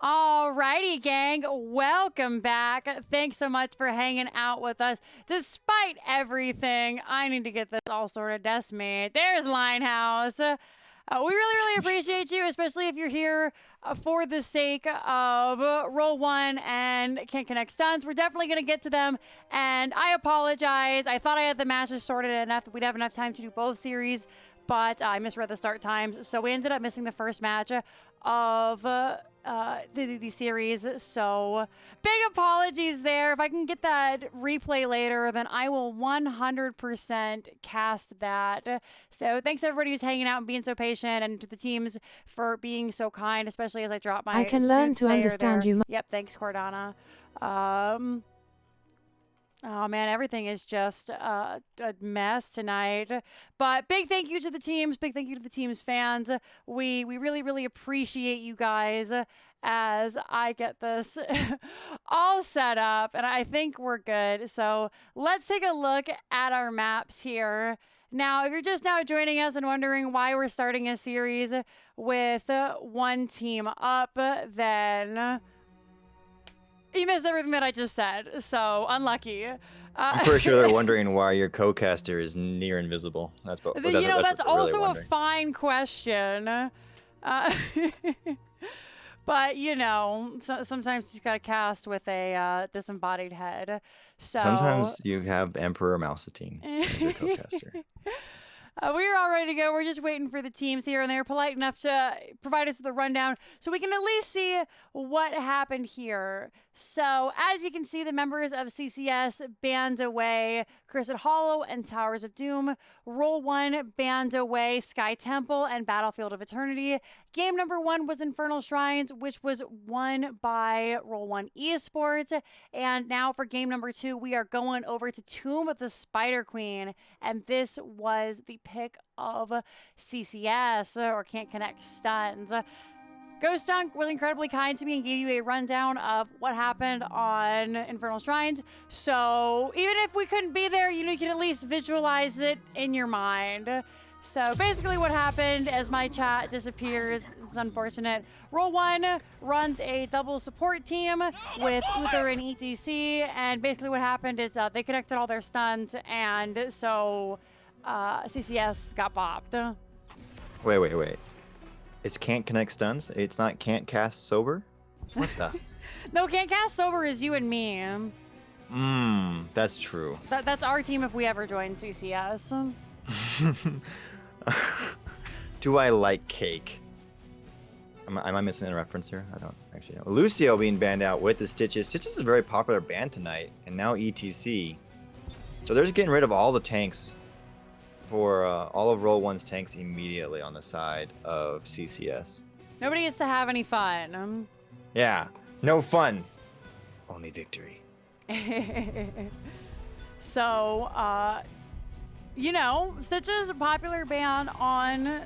Alrighty, gang. Welcome back. Thanks so much for hanging out with us. Despite everything, I need to get this all sorted. That's me. There's Linehouse. We really appreciate you, especially if you're here for the sake of Roll1 and Can't Connect Stuns. We're definitely going to get to them, and I apologize. I thought I had the matches sorted enough that we'd have enough time to do both series, but I misread the start times, so we ended up missing the first match of the series. So big apologies there. If I can get that replay later, then I will 100% cast that. So thanks to everybody who's hanging out and being so patient, and to the teams for being so kind, especially as I drop my I can learn to understand there. you. Yep, thanks, Cordana. Oh man, everything is just a mess tonight. But big thank you to the teams. Big thank you to the team's fans. We really appreciate you guys as I get this all set up. And I think we're good. So let's take a look at our maps here. Now, if you're just now joining us and wondering why we're starting a series with one team up, then you missed everything that I just said, so unlucky. I'm pretty sure they're wondering why your Cocaster is near invisible. That's that's also really a fine question. But you know, sometimes you just gotta cast with a disembodied head. So sometimes you have Emperor Mousetine as your Cocaster. We're all ready to go. We're just waiting for the teams here, and they're polite enough to provide us with a rundown so we can at least see what happened here. So, as you can see, the members of CCS banned away Cursed Hollow and Towers of Doom. Roll1 banned away Sky Temple and Battlefield of Eternity. Game number 1 was Infernal Shrines, which was won by Roll1 Esports. And now for game number 2, we are going over to Tomb of the Spider Queen. And this was the pick of CCS, or Can't Connect Stuns. Ghost Dunk was incredibly kind to me and gave you a rundown of what happened on Infernal Shrines. So even if we couldn't be there, you can at least visualize it in your mind. So basically what happened, as my chat disappears, it's unfortunate. Roll1 runs a double support team with Uther and ETC, and basically what happened is they connected all their stuns, and so CCS got bopped. Wait. It's Can't Connect Stuns? It's not Can't Cast Sober? What the? No, Can't Cast Sober is you and me. That's true. That's our team if we ever join CCS. Do I like cake? Am I missing a reference here? I don't actually know. Lucio being banned out with the Stitches. Stitches is a very popular band tonight, and now ETC. So they're just getting rid of all the tanks for all of Roll1's tanks immediately on the side of CCS. Nobody gets to have any fun. Yeah, no fun. Only victory. So, Stitches a popular band on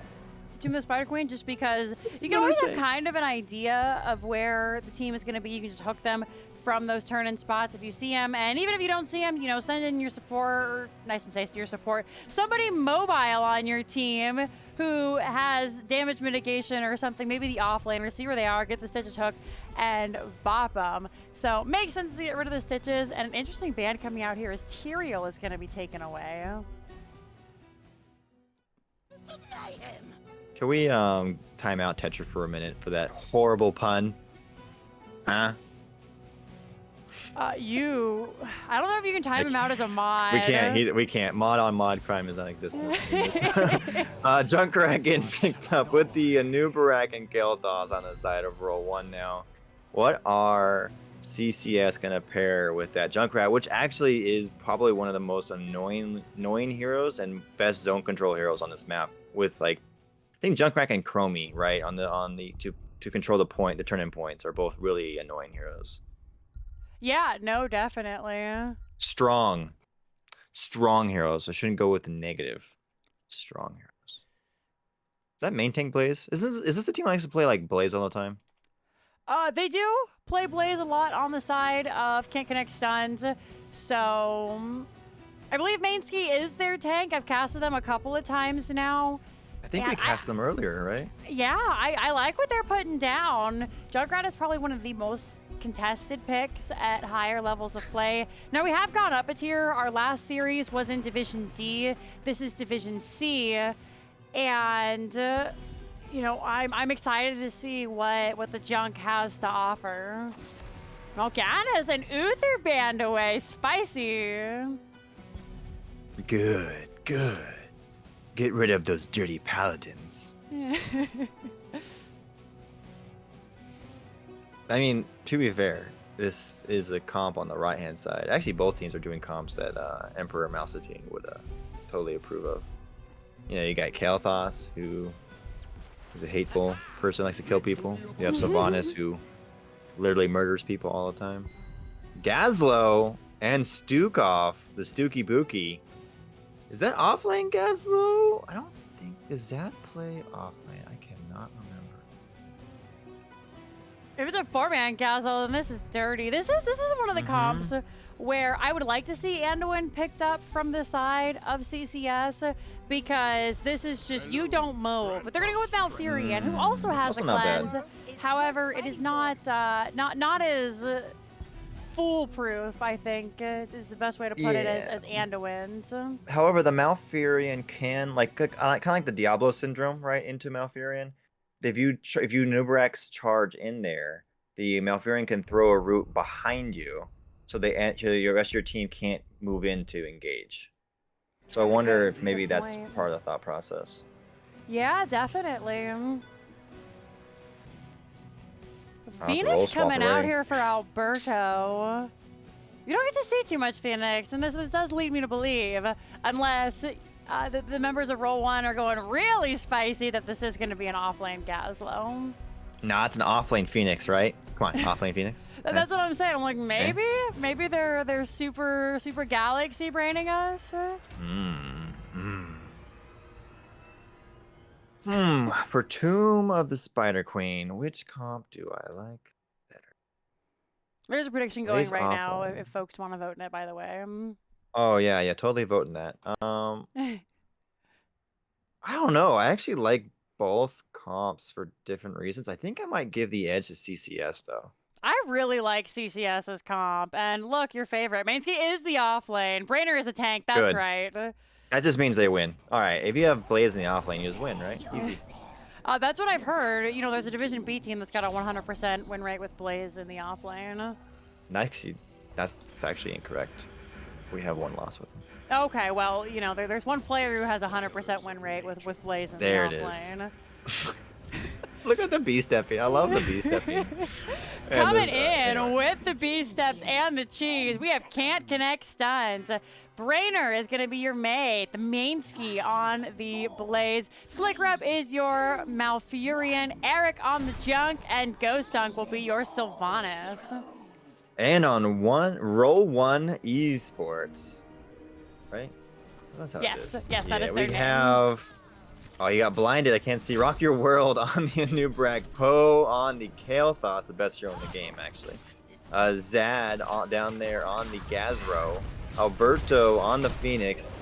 Tomb of the Spider Queen just because you can always have kind of an idea of where the team is going to be. You can just hook them from those turn-in spots if you see them. And even if you don't see them, send in your support, nice and safe to your support, somebody mobile on your team who has damage mitigation or something, maybe the offlaner, see where they are, get the Stitches hook, and bop them. So makes sense to get rid of the Stitches. And an interesting band coming out here is Tyrael is going to be taken away. Can we time out Tetra for a minute for that horrible pun? Huh? I don't know if you can time him out as a mod. We can't. Mod on mod crime is non-existent. Junkrat getting picked up with the Anubarak and Kel'Thas on the side of Roll1 now. What are CCS gonna pair with that Junkrat, which actually is probably one of the most annoying heroes and best zone control heroes on this map, with I think Junkrat and Chromie, right, on the to control the turn-in points are both really annoying heroes. Yeah, no, definitely. Strong heroes. I shouldn't go with the negative. Strong heroes. Is that main tank Blaze? Is this the team that likes to play Blaze all the time? They do play Blaze a lot on the side of Can't Connect Stuns. So I believe Mainski is their tank. I've casted them a couple of times now. I think we cast them earlier, right? Yeah, I like what they're putting down. Junkrat is probably one of the most contested picks at higher levels of play. Now, we have gone up a tier. Our last series was in Division D. This is Division C. And, you know, I'm excited to see what the Junk has to offer. Morgana's an Uther band away. Spicy. Good. Get rid of those dirty paladins. I mean, to be fair, this is a comp on the right-hand side. Actually, both teams are doing comps that Emperor Mousatine would totally approve of. You know, you got Kael'thas, who is a hateful person, likes to kill people. You have Sylvanas, who literally murders people all the time. Gazlo and Stukov, the Stooky Bookie. Is that offlane Gazlo? I don't think. Does that play offlane? I cannot remember. If it's a 4-man Gazlo, then this is dirty. This is one of the comps where I would like to see Anduin picked up from the side of CCS, because this is just, you don't move. But they're gonna go with Malfurion, who also has a cleanse. However, it is not as foolproof, I think, is the best way to put it, as Anduin. So. However, the Malfurion can, kind of like the Diablo syndrome, right, into Malfurion. If you Nubarak's charge in there, the Malfurion can throw a root behind you, so the rest of your team can't move in to engage. So I wonder if maybe that's part of the thought process. Yeah, definitely. Phoenix coming out here for Alberto. You don't get to see too much Phoenix, and this does lead me to believe, unless the members of Roll1 are going really spicy, that this is going to be an offlane Gazlo. Nah, it's an offlane Phoenix, right? Come on, offlane Phoenix. That's what I'm saying. I'm like, maybe they're super galaxy braining us. For Tomb of the Spider Queen, which comp do I like better? There's a prediction going right now if folks want to vote in it, by the way. Oh, yeah, totally voting that. I don't know. I actually like both comps for different reasons. I think I might give the edge to CCS, though. I really like CCS's comp. And look, your favorite. Mainsky is the offlane. Brainer is a tank. That's right. That just means they win. All right, if you have Blaze in the offlane, you just win, right? Easy. That's what I've heard. You know, there's a Division B team that's got a 100% win rate with Blaze in the offlane. Actually, that's actually incorrect. We have one loss with them. Okay, well, you know, there's one player who has a 100% win rate with Blaze in the offlane. There it is. Look at the B-stepping. I love the B-stepping. Coming in with the B-steps and the cheese, we have Can't Connect Stuns. Brainer is going to be your mate, the main ski on the Blaze. Slick Rep is your Malfurion. Eric on the Junk, and Ghost Dunk will be your Sylvanas. And on Roll1 Esports, right? That's how it is. Yes, that is their name. We have... Oh, you got blinded. I can't see. Rock Your World on the Anubrak. Poe on the Kael'thas, the best hero in the game, actually. Zad down there on the Gazro. Alberto on the Phoenix.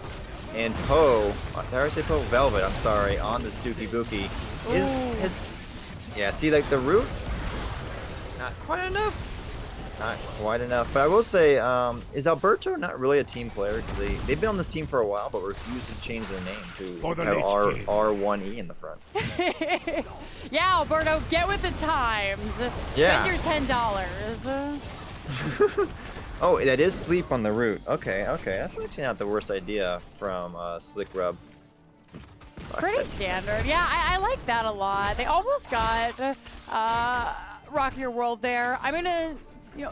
And Poe, did I already say Poe? Velvet, I'm sorry, on the Stooky Bookie. Yeah, see, like, the root, not quite enough. Not quite enough. But I will say, is Alberto not really a team player? Because they've been on this team for a while, but refuse to change their name to have R1E in the front. Yeah, Alberto, get with the times. Spend your $10. Oh, that is sleep on the root. Okay. That's actually not the worst idea from Slick Rub. Pretty standard. Yeah, I like that a lot. They almost got Rock Your World there. I'm going to...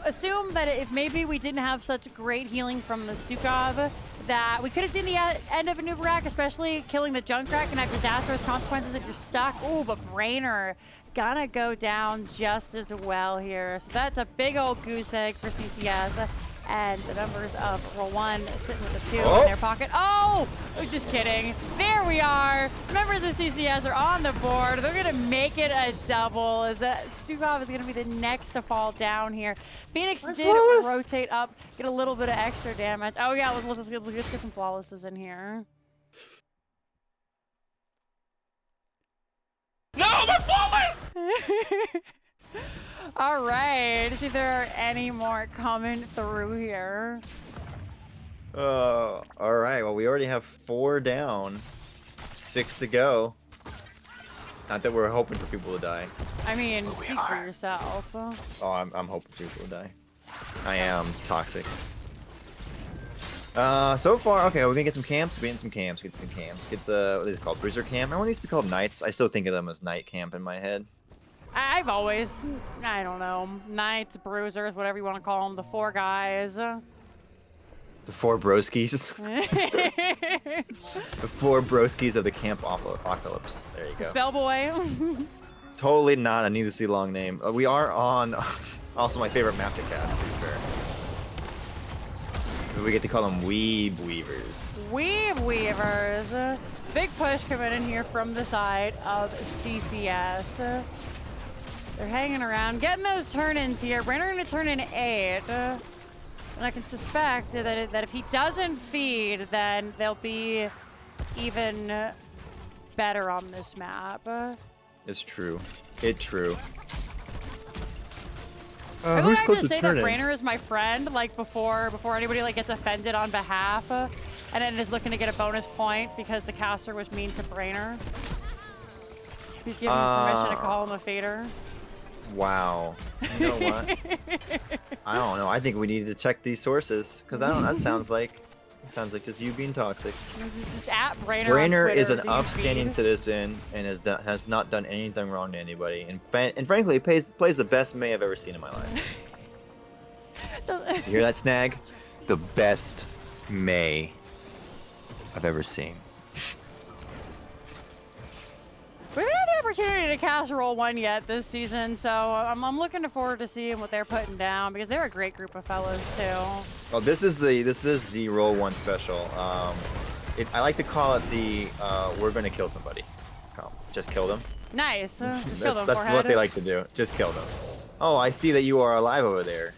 assume that if maybe we didn't have such great healing from the Stukov, that we could have seen the end of a Nubarak, especially killing the Junkrat can have disastrous consequences if you're stuck. Ooh, but Brainer gonna go down just as well here. So that's a big old goose egg for CCS. And the members of Roll1 sitting with a 2 in their pocket. Oh, just kidding. There we are. The members of CCS are on the board. They're going to make it a double. As Stukov is going to be the next to fall down here. Phoenix did rotate up, get a little bit of extra damage. Oh, yeah, let's get some flawlesses in here. my flawless! All right, see if there are any more coming through here. All right. Well, we already have 4 down, 6 to go. Not that we're hoping for people to die. I mean, speak for yourself. Oh, I'm hoping people to die. I am toxic. So far, okay, we're gonna get some camps. Get some camps. Get the, what is it called? Bruiser camp. I want these to be called knights. I still think of them as night camp in my head. I've always, I don't know, knights, bruisers, whatever you want to call them, the 4 guys. The 4 broskies. The 4 broskies of the camp apocalypse. There you go. The Spellboy. Totally not a needlessly long name. We are on also my favorite map to cast, to be fair. Because we get to call them Weeb Weavers. Weeb Weavers. Big push coming in here from the side of CCS. They're hanging around, getting those turn-ins here. Brainer going to turn in 8. And I can suspect that if he doesn't feed, then they'll be even better on this map. It's true. It's true. I Who's have close to to say that turning? Brainer is my friend, like before anybody like gets offended on behalf, and then is looking to get a bonus point because the caster was mean to Brainer. He's giving me permission to call him a feeder. Wow. You know what? I don't know. I think we need to check these sources because I don't. That sounds like just you being toxic. Just at Brainer. Brainer on is Twitter, an upstanding citizen and has not done anything wrong to anybody. And frankly, plays the best May I've ever seen in my life. You hear that, Snag? The best May I've ever seen. We haven't had the opportunity to cast Roll1 yet this season, so I'm looking forward to seeing what they're putting down because they're a great group of fellas too. Well, this is the Roll1 special. I like to call it the we're gonna kill somebody. Oh, just kill them. Nice. Just kill them, That's forehead. what they like to do. Just kill them. Oh, I see that you are alive over there.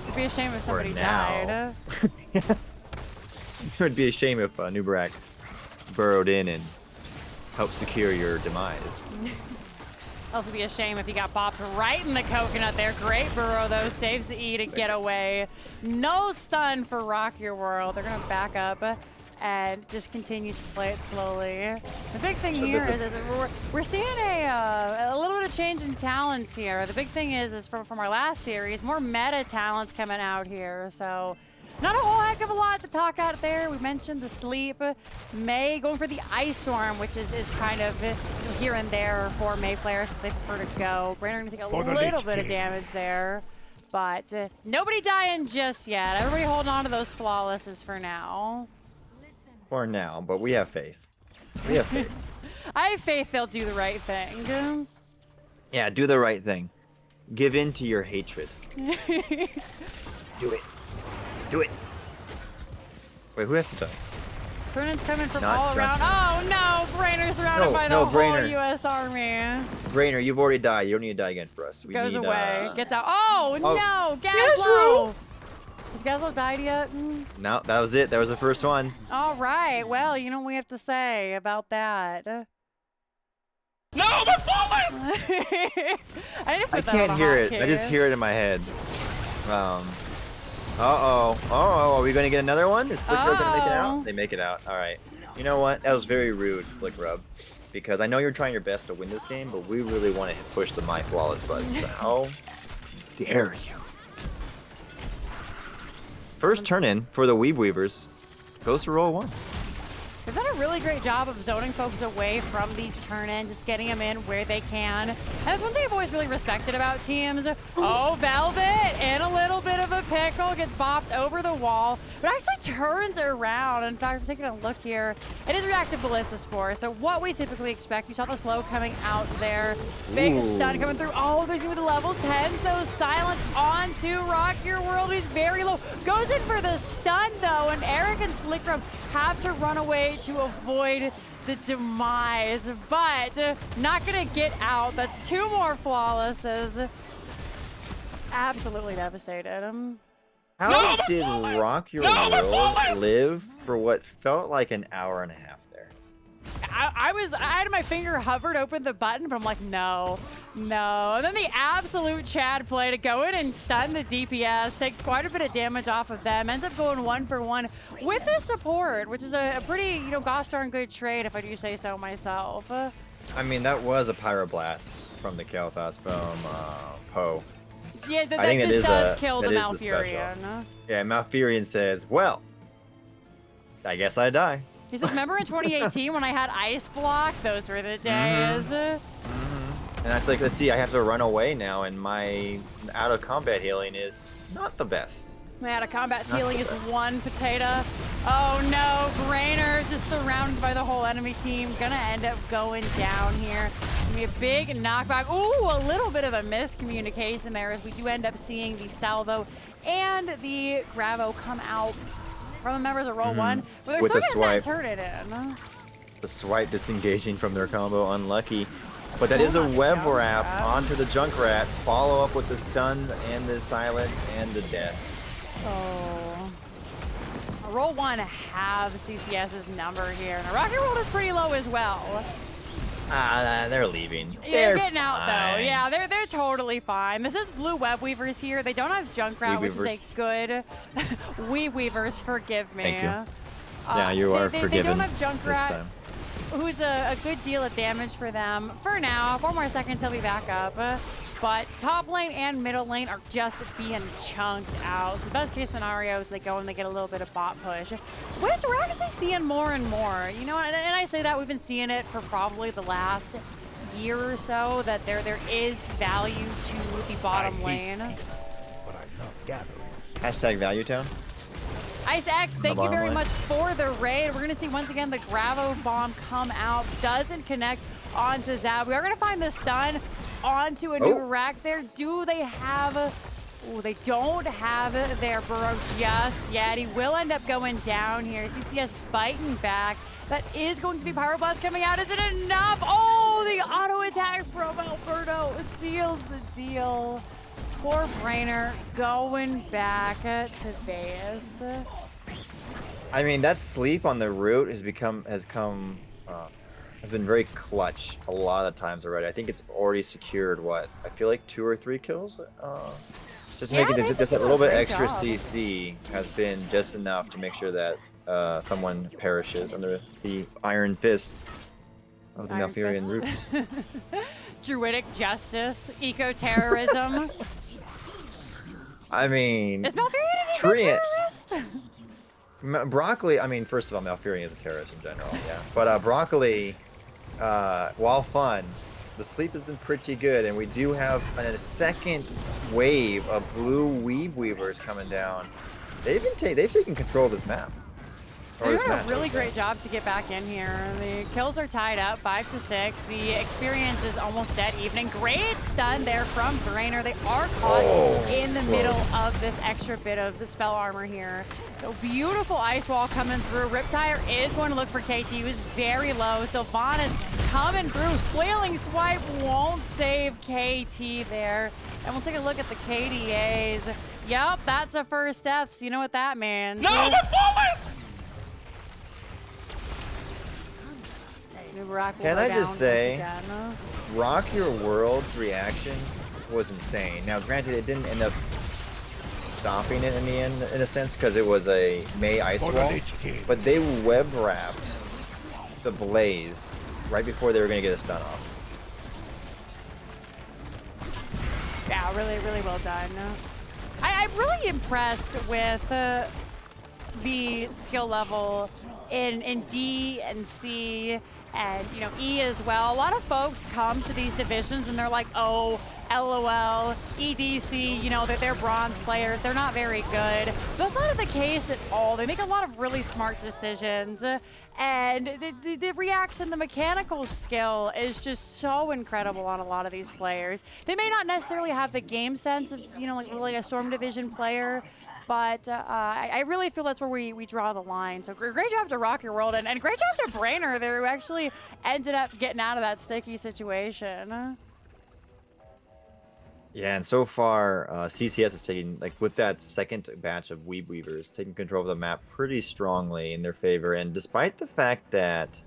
It'd be a shame if somebody now. died. It would be a shame if Nubarak burrowed in and helped secure your demise. Also be a shame if he got bopped right in the coconut there. Great burrow though, saves the E to get away. No stun for Rock Your World. They're gonna back up and just continue to play it slowly. The big thing here is we're seeing a little bit of change in talents here. The big thing is from our last series, more meta talents coming out here. So not a whole heck of a lot to talk out there. We mentioned the sleep. May going for the Ice Storm, which is kind of here and there for May players if they prefer to go. Brainer going to take a little bit of damage there. But nobody dying just yet. Everybody holding on to those flawlesses for now. For now, but we have faith. We have faith. I have faith they'll do the right thing. Yeah, do the right thing. Give in to your hatred. Do it. Do it. Wait, who has to die? Brennan's coming from Not all around. Drunken. Oh no, Brainer's surrounded by the whole Brainer. U.S. Army. Brainer, you've already died. You don't need to die again for us. We Goes need, away. Gets out. Oh, oh. no, Gaslow. Has Gaslow died yet? No, that was it. That was the first one. All right. Well, you know what we have to say about that. No, my flawless! I didn't put I that can't on a hear it. hotkey. I just hear it in my head. Uh-oh. Are we going to get another one? Is Slick Rub going to make it out? They make it out. All right. You know what? That was very rude, Slick Rub. Because I know you're trying your best to win this game, but we really want to push the My Flawless button. So how dare you? First turn-in for the Weeb Weavers goes to Roll1. They've done a really great job of zoning folks away from these turn-ins, just getting them in where they can. And that's one thing I've always really respected about teams. Oh, Velvet in a little bit of a pickle, gets bopped over the wall, but actually turns around. In fact, I'm taking a look here. It is reactive Ballista Spore, so what we typically expect. You saw the slow coming out there. Big stun coming through. Oh, they're doing the level 10s, though. Silence onto Rock Your World. He's very low. Goes in for the stun, though, and Eric and Slickrum have to run away to avoid the demise, but not gonna get out. That's 2 more flawlesses. Absolutely devastated. How did Rock Your World live for what felt like an hour and a half there? I had my finger hovered, opened the button, but I'm like, no. And then the absolute Chad play to go in and stun the DPS, takes quite a bit of damage off of them, ends up going 1-for-1 with the support, which is a pretty, gosh darn good trade if I do say so myself. I mean, that was a Pyroblast from the Kael'thas from Poe. Yeah, I think this does that kill the is Malfurion. Yeah, Malfurion says, well, I guess I die. He says, remember in 2018 when I had Ice Block? Those were the days. And I was like, let's see, I have to run away now, and my out-of-combat healing is not the best. My out-of-combat healing is 1 potato. Oh no, Brainer just surrounded by the whole enemy team. Gonna end up going down here. Gonna be a big knockback. Ooh, a little bit of a miscommunication there as we do end up seeing the Salvo and the Gravo come out from the members of Roll1. But they're still getting that turn it in. The swipe disengaging from their combo, unlucky. But that is a web wrap onto the Junkrat. Follow up with the stun and the silence and the death. Oh. Roll1 have CCS's number here. And Rocket World is pretty low as well. They're leaving. They're getting out though. Yeah, they're totally fine. This is Blue Web Weavers here. They don't have Junkrat, which is a good Weavers, forgive me. Thank you. Yeah, you are forgiven. They don't have Junkrat, this time. who's a good deal of damage for them. For now, 4 more seconds till we back up. But top lane and middle lane are just being chunked out. So the best case scenario is they go and they get a little bit of bot push, which we're actually seeing more and more. And I say that we've been seeing it for probably the last year or so, that there is value to the bottom lane. But I love gathering. Hashtag ValueTown. IceX, thank you very much for the raid. We're going to see once again the Gravo bomb come out. Doesn't connect onto Zab. We are going to find the stun onto a new rack there. Do they have... Oh, they don't have their burrow just yet. He will end up going down here. CCS biting back. That is going to be Pyroblast coming out. Is it enough? Oh, the auto attack from Alberto seals the deal. Poor Brainer going back to base. I mean, that sleep on the root has been very clutch a lot of times already. I think it's already secured, what, I feel like 2 or 3 kills? Just making just a little bit extra CC has been just enough to make sure that someone perishes under the iron fist of the Malfurion roots. Druidic justice, eco-terrorism. I mean, is Malfurion an eco-terrorist? Broccoli, I mean, first of all, Malfurion is a terrorist in general, yeah. But Broccoli, while fun, the sleep has been pretty good, and we do have a second wave of blue Weavers coming down. They've taken control of this map. They're doing a really great job to get back in here. The kills are tied up, 5-6. The experience is almost dead evening. Great stun there from Brainer. They are caught in the middle of this extra bit of the spell armor here. So beautiful ice wall coming through. Riptire is going to look for KT. He was very low. Sylvanas coming through. Flailing swipe won't save KT there. And we'll take a look at the KDAs. Yep, that's a first death. So you know what that means. No, my flawless! Can I just say, Rock Your World's reaction was insane. Now, granted, it didn't end up stopping it in the end, in a sense, because it was a Mei ice wall, but they web wrapped the Blaze right before they were going to get a stun off. Yeah, really, really well done. I'm really impressed with the skill level in D and C and E as well. A lot of folks come to these divisions and they're like, oh, LOL, EDC, that they're bronze players. They're not very good. But that's not the case at all. They make a lot of really smart decisions. And the reaction, the mechanical skill is just so incredible on a lot of these players. They may not necessarily have the game sense of, like really a Storm Division player, but I really feel that's where we draw the line. So great job to Rock Your World, and great job to Brainer there, who actually ended up getting out of that sticky situation. Yeah, and so far, CCS is taking, with that second batch of Weavers, taking control of the map pretty strongly in their favor. And despite the fact that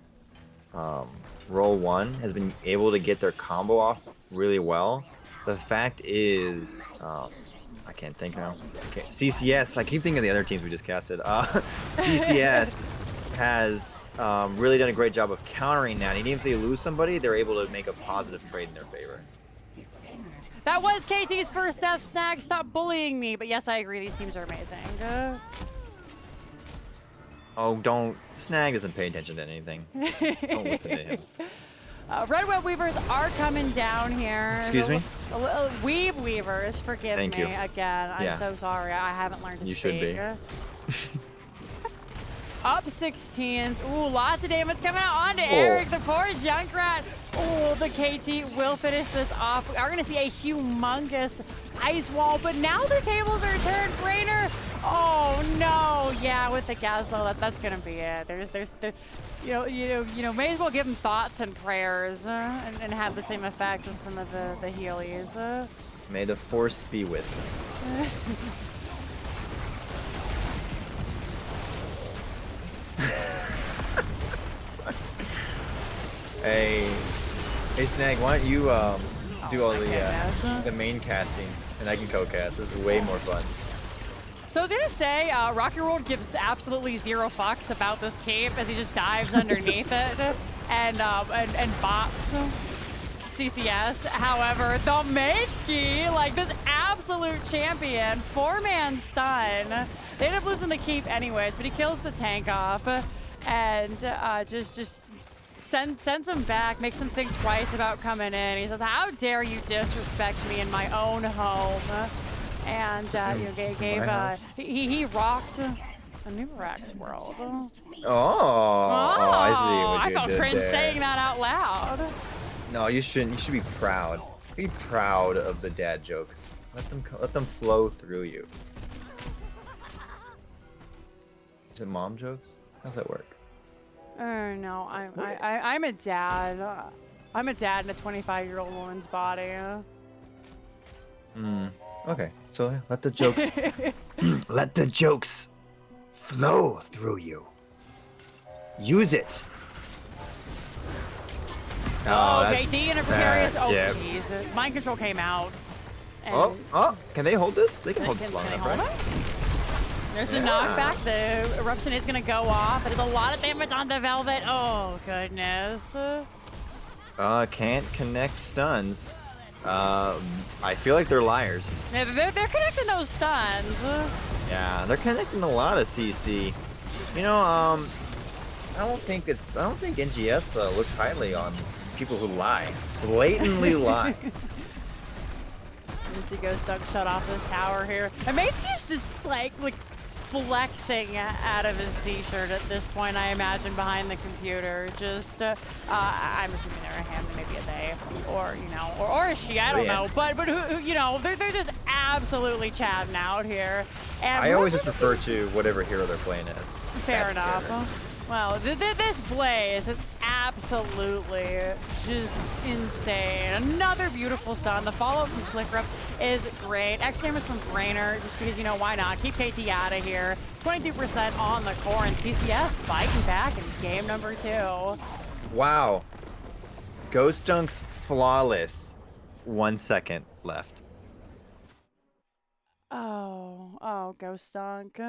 Roll1 has been able to get their combo off really well. The fact is, I can't think now. CCS, I keep thinking of the other teams we just casted. CCS has really done a great job of countering that. And even if they lose somebody, they're able to make a positive trade in their favor. That was KT's first death. Snag, stop bullying me. But yes, I agree. These teams are amazing. Oh, don't. Snag doesn't pay attention to anything. Don't listen to him. Red Web Weavers are coming down here. Excuse me? Weave Weavers, forgive Thank me you. again. I'm Yeah. so sorry. I haven't learned to You speak. should be. Up 16s. Ooh, lots of damage coming out onto Eric. The poor Junkrat. Ooh, the KT will finish this off. We are going to see a humongous ice wall, but now the tables are turned. Brainer. Oh no! Yeah, with the Gazlo, that's going to be it. You know, may as well give him thoughts and prayers and have the same effect as some of the Heelys. May the force be with Hey, Snag, why don't you do all the main casting, and I can co-cast. This is way more fun. So I was gonna say, Rocky World gives absolutely zero fucks about this cape as he just dives underneath it and bops CCS. However, the Maitski, like this absolute champion, 4-man stun. They end up losing the cape anyways, but he kills the tank off and just sends him back, makes him think twice about coming in. He says, "How dare you disrespect me in my own home?" And he rocked a new Rex world. I see what I you felt did cringe there. saying that out loud. No, you shouldn't. You should be proud. Be proud of the dad jokes. Let them flow through you. Is it mom jokes? How's that work? No, I'm a dad. I'm a dad in a 25-year-old woman's body. Okay, so yeah, let the jokes let the jokes flow through you. Use it. Oh, okay, D in a precarious. yeah. Jeez. Mind control came out. Oh, can they hold this? They can hold this long Can they enough, hold right? it? There's the knockback. The eruption is going to go off. It is a lot of damage on the Velvet. Oh, goodness. Can't connect stuns. I feel like they're liars. Yeah, they're connecting those stuns. Yeah, they're connecting a lot of CC. You know, I don't think NGS looks highly on people who lie, blatantly lie. You see Ghost Dunk shut off this tower here. And Mace's just like flexing out of his t-shirt at this point, I imagine, behind the computer. Just, I'm assuming they're a him, maybe a they, or, you know, or a she, I don't know. But who, you know, they're just absolutely chatting out here. And I always just refer to whatever hero they're playing as. Fair enough. Well, this Blaze is absolutely just insane. Another beautiful stun. The follow-up from Slickrup is great. Extra damage from Brainer, just because, you know, why not? Keep KT out of here. 22% on the core, and CCS fighting back in game number 2. Wow. Ghost Dunk's flawless. 1 second left. Oh, Ghost Dunk.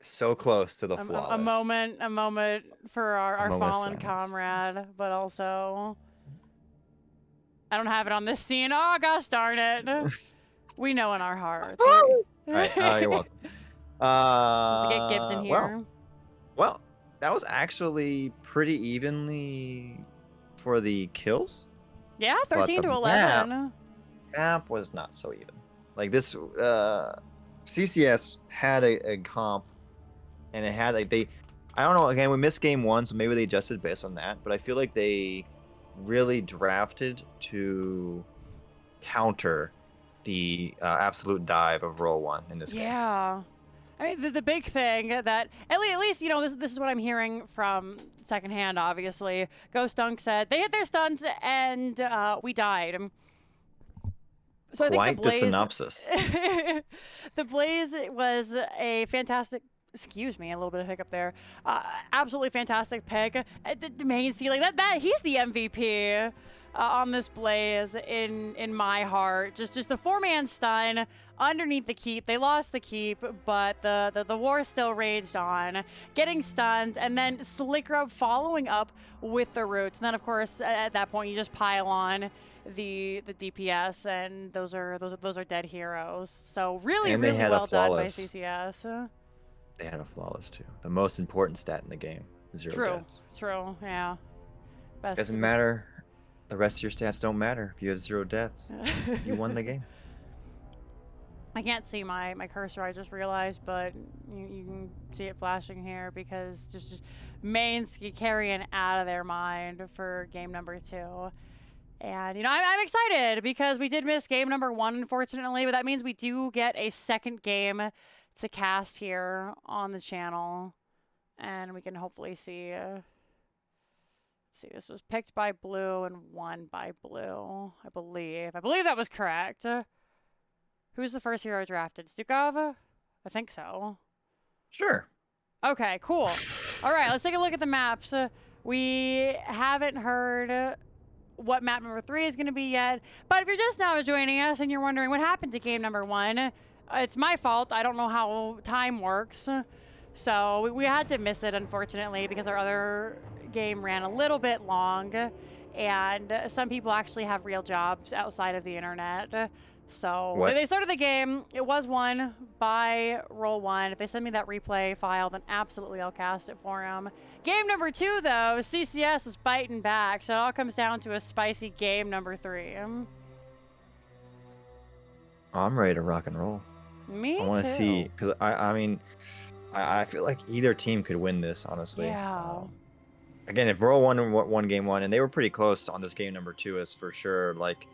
So close to the flawless. A moment for our fallen silence. comrade, but also I don't have it on this scene. Oh gosh darn it. We know in our hearts. All right, you're welcome. To get Gibbs in here. Well, that was actually pretty evenly for the kills. Yeah, 13 to 11. Map was not so even. Like this, CCS had a comp, and it had I don't know. Again, we missed game 1, so maybe they adjusted based on that. But I feel like they really drafted to counter the absolute dive of Roll1 in this game. Yeah. I mean, the big thing that, at least, you know, this is what I'm hearing from secondhand, obviously. Ghost Dunk said they hit their stuns and we died. So I think Quite the synopsis. The Blaze was a fantastic excuse me, a little bit of hiccup there. Absolutely fantastic pick. The main ceiling, that he's the MVP on this Blaze in my heart. Just the 4-man stun underneath the keep. They lost the keep, but the war still raged on, getting stunned, and then Slick Rub following up with the roots. And then of course at that point you just pile on the DPS, and those are dead heroes. So really well done by CCS. They had a flawless too. The most important stat in the game. 0 deaths. True, yeah. Best. Doesn't matter. The rest of your stats don't matter if you have 0 deaths. You won the game. I can't see my cursor, I just realized, but you can see it flashing here because just Mainsky carrying out of their mind for game number 2. And, you know, I'm excited because we did miss game number 1, unfortunately, but that means we do get a second game to cast here on the channel. And we can hopefully see... let's see, this was picked by blue and won by blue, I believe. I believe that was correct. Who's the first hero drafted? Stukov? I think so. Sure. Okay, cool. All right, let's take a look at the maps. We haven't heard what map number 3 is going to be yet. But if you're just now joining us and you're wondering what happened to game number 1, it's my fault. I don't know how time works. So we had to miss it, unfortunately, because our other game ran a little bit long. And some people actually have real jobs outside of the internet. So they started the game. It was won by Roll1. If they send me that replay file, then absolutely I'll cast it for them. Game number 2, though, CCS is biting back. So it all comes down to a spicy game number 3. I'm ready to rock and roll. Me too. I want to see, because I mean, I feel like either team could win this, honestly. Yeah. Again, if Roll1 won game 1, and they were pretty close on this game number 2, is for sure. Like,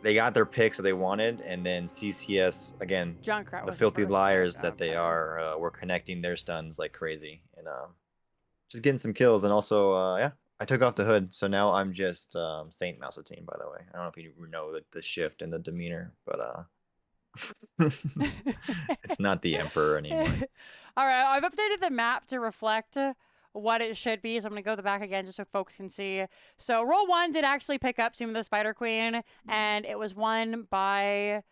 they got their picks that they wanted, and then CCS, again, the filthy liars that they are, were connecting their stuns like crazy, and just getting some kills. And also, yeah, I took off the hood, so now I'm just Saint Mousetine, by the way. I don't know if you know the shift in the demeanor, but it's not the Emperor anymore. All right, I've updated the map to reflect what it should be, so I'm going to go back again just so folks can see. So Roll1 did actually pick up Tomb of the Spider Queen, and it was won by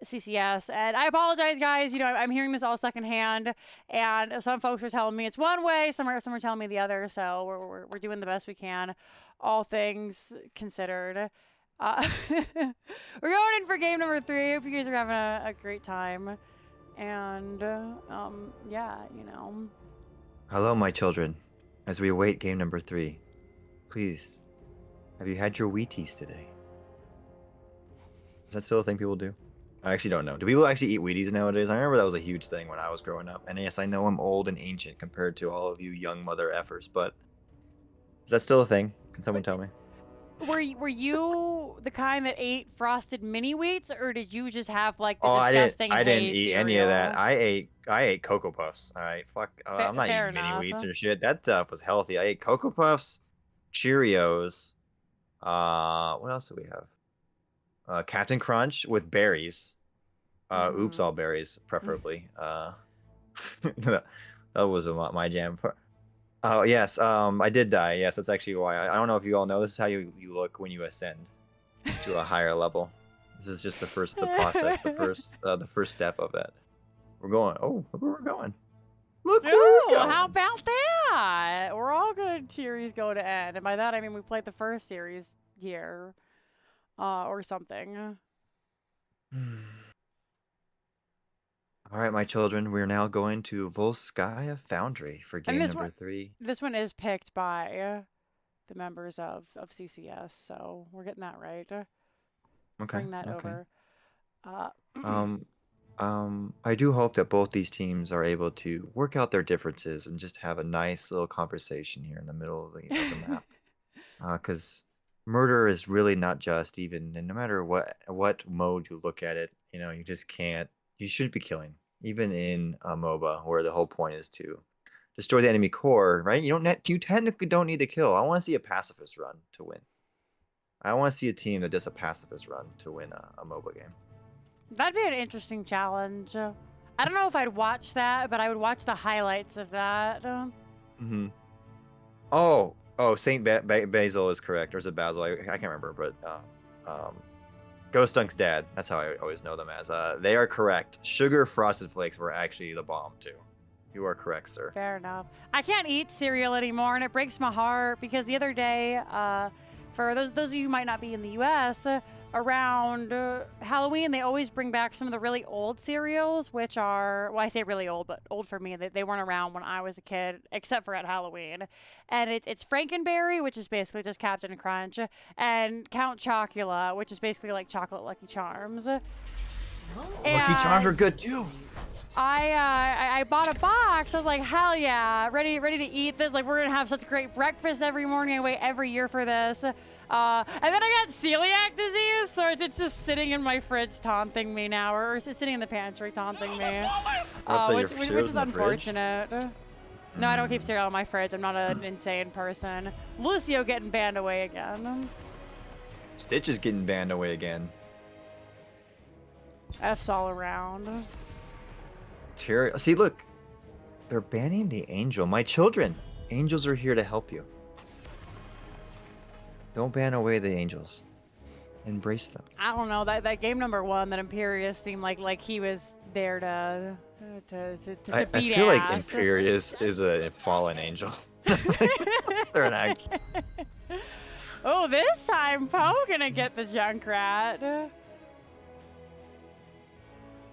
CCS. And I apologize, guys. You know, I'm hearing this all secondhand, and some folks are telling me it's one way, some are telling me the other. So we're doing the best we can, all things considered. We're going in for game number 3. Hope you guys are having a great time. And yeah, you know. Hello, my children. As we await game number 3, please, have you had your Wheaties today? Is that still a thing people do? I actually don't know. Do people actually eat Wheaties nowadays? I remember that was a huge thing when I was growing up. And yes, I know I'm old and ancient compared to all of you young mother effers, but is that still a thing? Can someone tell me? Were you the kind that ate frosted mini wheats, or did you just have like the disgusting I didn't eat cereal? any of that. I ate Cocoa Puffs. All right, fuck. I'm not eating mini wheats or shit. That stuff was healthy. I ate Cocoa Puffs, Cheerios. What else do we have? Captain Crunch with berries. Oops, all berries, preferably. That was my jam. Oh yes, I did die. Yes, that's actually why. I don't know if you all know. This is how you look when you ascend to a higher level. This is just the process, the first step of that. We're going. Oh, look where we're going. Look where we're going. How about that? We're all good. Series go to end, and by that I mean we played the first series here, or something. All right, my children, we're now going to Volskaya Foundry for game number 3. This one is picked by the members of CCS, so we're getting that right. Okay. Bring that over. I do hope that both these teams are able to work out their differences and just have a nice little conversation here in the middle of the map. Because murder is really not just even, and no matter what mode you look at it, you know, you just can't. You shouldn't be killing, even in a MOBA, where the whole point is to destroy the enemy core, right? You technically don't need to kill. I want to see a pacifist run to win. I want to see a team that does a pacifist run to win a MOBA game. That'd be an interesting challenge. I don't know if I'd watch that, but I would watch the highlights of that. Mm-hmm. Oh, Saint Basil is correct, or is it Basil? I can't remember, but Ghost Dunk's dad. That's how I always know them as. They are correct. Sugar Frosted Flakes were actually the bomb too. You are correct, sir. Fair enough. I can't eat cereal anymore, and it breaks my heart because the other day, for those of you who might not be in the U.S., around Halloween, they always bring back some of the really old cereals, which are, well, I say really old, but old for me. They weren't around when I was a kid, except for at Halloween. And it's Frankenberry, which is basically just Captain Crunch, and Count Chocula, which is basically like chocolate Lucky Charms. Lucky Charms are good too. I bought a box. I was like, hell yeah, ready to eat this. Like, we're gonna have such a great breakfast every morning. I wait every year for this. And then I got celiac disease, so it's just sitting in my fridge taunting me now, or it's sitting in the pantry taunting me. Which is unfortunate. No, I don't keep cereal in my fridge. I'm not an insane person. Lucio getting banned away again. Stitch is getting banned away again. F's all around. See, look. They're banning the angel. My children. Angels are here to help you. Don't ban away the angels. Embrace them. I don't know. That game number 1, that Imperius seemed like he was there to beat I feel like ass. Imperius is a fallen angel. They're an act. Oh, this time Poe gonna get the Junkrat.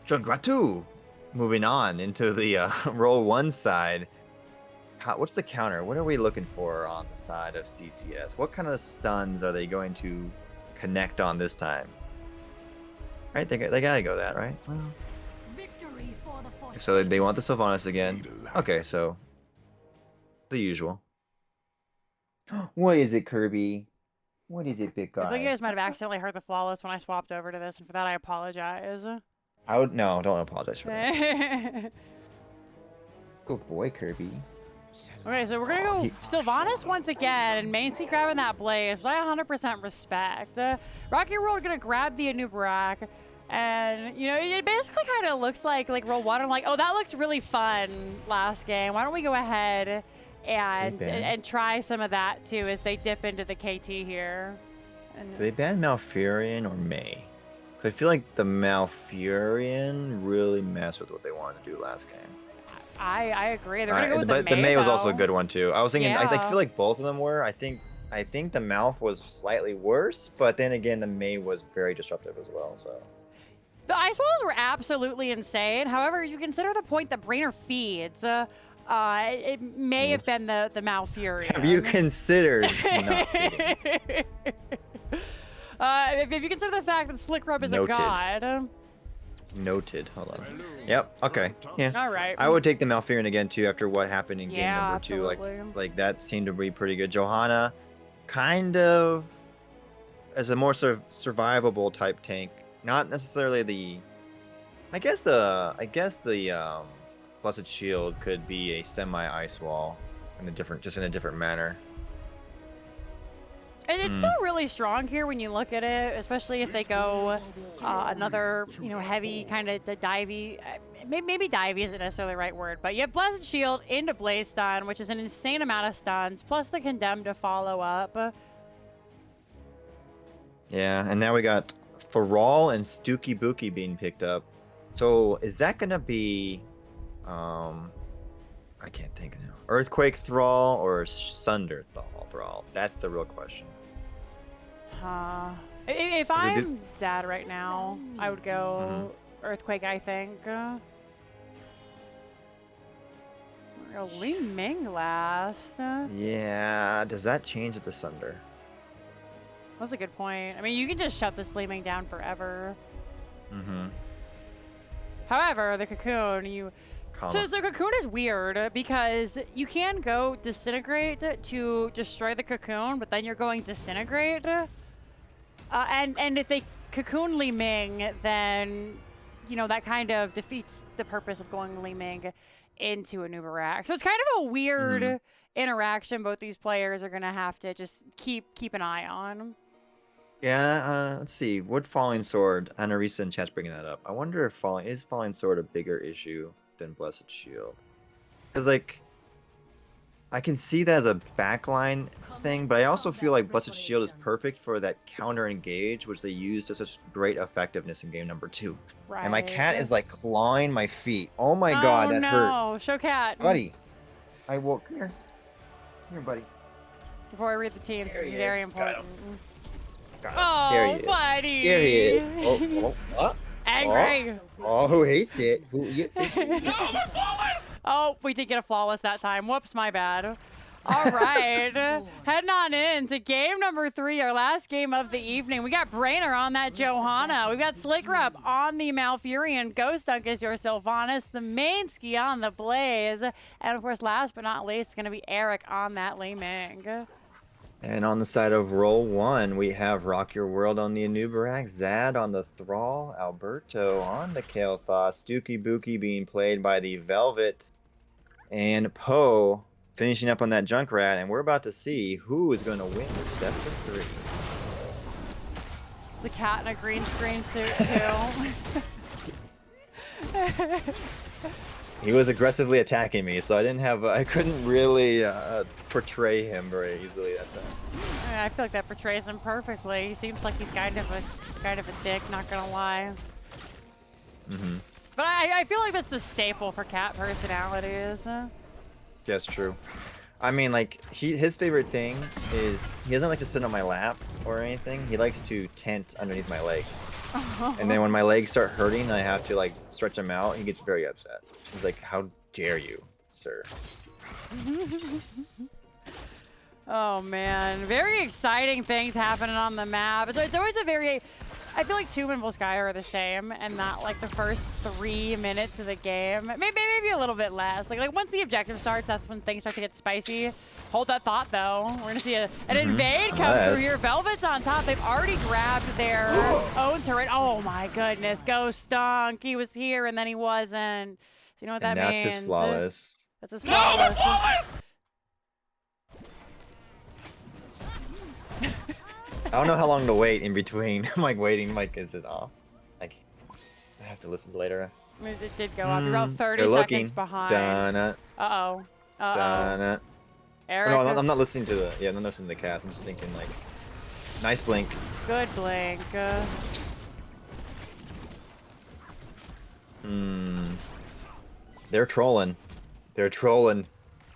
Junkratu. Moving on into the Roll1 side. What's the counter? What are we looking for on the side of CCS? What kind of stuns are they going to connect on this time? Right, they gotta go that, right? Well, Victory for the so they want the Sylvanas again. Okay, so the usual. What is it, Kirby? What is it, big guy? I think you guys might have accidentally heard the flawless when I swapped over to this, and for that I apologize. No, don't apologize for that. Good boy, Kirby. Okay, so we're gonna go Sylvanas once again, and Mainsky grabbing that Blaze, which I 100% respect. Rocky Road gonna grab the Anubarak, and you know it basically kind of looks like Roll1. I'm like, oh, that looked really fun last game. Why don't we go ahead and try some of that too as they dip into the KT here? And Do they ban Malfurion or May? Because I feel like the Malfurion really messed with what they wanted to do last game. I agree. They're gonna go with but the May. The May was also a though. good one too. I was thinking, I Yeah. feel like both of them were. I think the Malf was slightly worse, but then again, the May was very disruptive as well. So The Ice Walls were absolutely insane. However, you consider the point that Brainer feeds. It may have been the Malfurion. have you considered not feeding? If you consider the fact that Slick Rub is Noted. a god. Noted. Hold on. Yep. Okay. Yeah. All right. I would take the Malfurion again too after what happened in game Yeah, number 2. absolutely. Like that seemed to be pretty good. Johanna, kind of as a more sort of survivable type tank. Not necessarily the. I guess the Blessed Shield could be a semi ice wall in a different manner. And it's still really strong here when you look at it, especially if they go another, heavy kind of the divey. Maybe divey isn't necessarily the right word, but you have Blessed Shield into Blaze Stun, which is an insane amount of stuns, plus the Condemned to follow up. Yeah, and now we got Thrall and Stooky Bookie being picked up. So is that gonna be, I can't think now. Earthquake Thrall or Sunder Thrall? That's the real question. If I'm Zad right now, I would go Earthquake, I think. Li Ming last. Yeah, does that change it to Sunder? That's a good point. I mean, you can just shut the Li Ming down forever. However, the Cocoon, So Cocoon is weird because you can go Disintegrate to destroy the Cocoon, but then you're going Disintegrate. And if they Cocoon Li Ming, then, that kind of defeats the purpose of going Li Ming into a Nubarak. So it's kind of a weird interaction both these players are going to have to just keep an eye on. Yeah, let's see. Would Falling Sword, I know Risa in chat's bringing that up. I wonder if Falling Sword a bigger issue than Blessed Shield? Because, like, I can see that as a backline thing, but I also feel like Blessed Shield is perfect for that counter engage, which they use to such great effectiveness in game number 2. Right. And my cat is like clawing my feet. Oh my god, that no. hurt. Show cat. Buddy. Come here. Come here, buddy. Before I read the teams, this is he very is. important. Got him. Oh, There he is. buddy. There he is. Oh. Angry. Oh, who hates it? Who hates it? Oh, we did get a flawless that time. Whoops, my bad. All right, heading on in to game number 3, our last game of the evening. We got Brainer on that Johanna. We've got Slickrep on the Malfurion. Ghost Dunk is your Sylvanas. The Mainski on the Blaze. And of course, last but not least, it's going to be Eric on that Lei Ming. And on the side of Roll1, we have Rock Your World on the Anubarak, Zad on the Thrall, Alberto on the Kael'thas, Stooky Bookie being played by the Velvet, and Poe finishing up on that Junkrat, and we're about to see who is going to win this best of 3. It's the cat in a green screen suit, too. He was aggressively attacking me, so I couldn't really portray him very easily that time. I feel like that portrays him perfectly. He seems like he's kind of a dick, not gonna lie. But I feel like that's the staple for cat personalities. That's true. I mean, like, his favorite thing is he doesn't like to sit on my lap or anything. He likes to tent underneath my legs. And then when my legs start hurting and I have to, like, stretch them out, he gets very upset. He's like, how dare you, sir? Oh, man. Very exciting things happening on the map. It's always a very... I feel like Tomb and Volskaya are the same, and not like the first 3 minutes of the game. Maybe a little bit less. Like once the objective starts, that's when things start to get spicy. Hold that thought, though. We're gonna see an invade come through here. Velvet's on top. They've already grabbed their own turret. Oh my goodness, Ghost Dunk. He was here and then he wasn't. So you know what that means? That's his flawless. That's his flawless. I don't know how long to wait in between. I'm like waiting, like, is it off? Like, I have to listen later. It did go off. You're about 30 They're seconds looking. behind. Dun-na. Uh-oh. Dun-na. Eric. No, I'm not listening to the, I'm not listening to the cast. I'm just thinking, like, nice blink. Good blink. They're trolling. They're trolling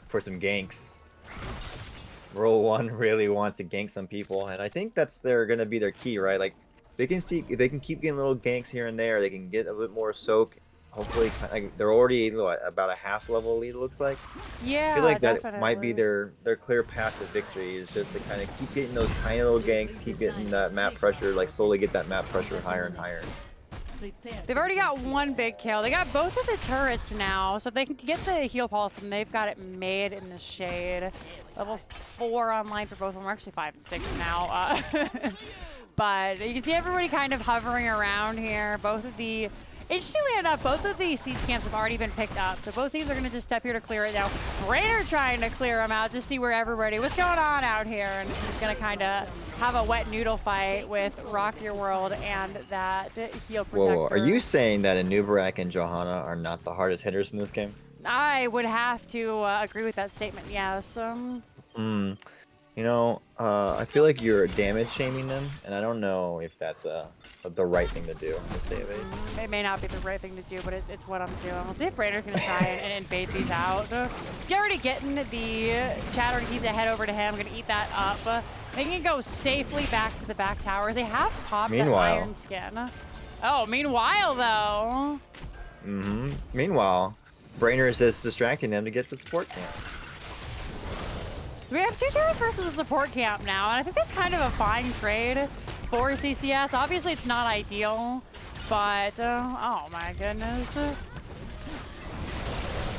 for some ganks. Roll1 really wants to gank some people, and I think they're gonna be their key, right? Like, they can keep getting little ganks here and there. They can get a bit more soak. Hopefully, like, they're already about a half level lead. It looks like. Yeah, I feel like definitely. that might be their clear path to victory. Is just to kind of keep getting those tiny little ganks, keep getting that map pressure, like slowly get that map pressure higher and higher. They've already got one big kill. They got both of the turrets now, so if they can get the heal pulse, and they've got it made in the shade. Level 4 online for both of them. We're actually 5 and 6 now. But you can see everybody kind of hovering around here. Interestingly enough, both of the siege camps have already been picked up, so both teams are going to just step here to clear it now. Brainer trying to clear them out, just see where what's going on out here, and he's going to kind of have a wet noodle fight with Rock Your World and that heal protector. Whoa, are you saying that Anubarak and Johanna are not the hardest hitters in this game? I would have to agree with that statement, yes. You know, I feel like you're damage shaming them, and I don't know if that's the right thing to do in this day of age. It may not be the right thing to do, but it's what I'm doing. We'll see if Brainer's going to try and invade these out. He's already getting the chatter to keep the head over to him. Going to eat that up. Making it go safely back to the back towers. They have popped the iron skin. Oh, meanwhile, though. Meanwhile, Brainer is just distracting them to get the support camp. We have 2 turrets versus a support camp now, and I think that's kind of a fine trade for CCS. Obviously, it's not ideal, but oh my goodness.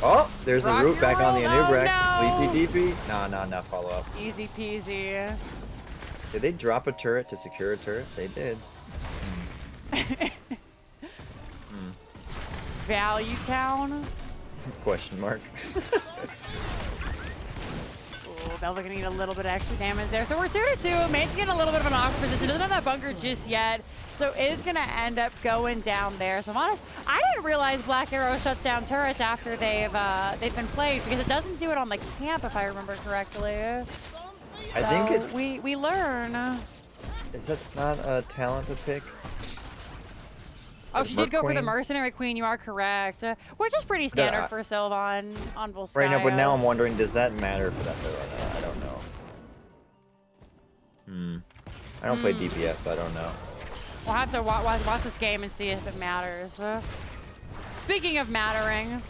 Oh, there's the Rock root Your back on the World. Anubarak. Oh, no. Sleepy DP. No, follow up. Easy peasy. Did they drop a turret to secure a turret? They did. Value Town? Question mark. Belva gonna need a little bit of extra damage there. So we're 2-2. Main's getting a little bit of an awkward position. Doesn't have that bunker just yet. So is gonna end up going down there. So I'm honest, I didn't realize Black Arrow shuts down turrets after they've been played, because it doesn't do it on the camp, if I remember correctly. I So think it's... we learn. Is that not a talent to pick? Oh, she did go for the Queen? Mercenary Queen, you are correct. Which is pretty standard for Sylvan on Volskaya. Right now, but now I'm wondering, does that matter for that player or not? I don't know. I don't play DPS, so I don't know. We'll have to watch this game and see if it matters. Speaking of mattering,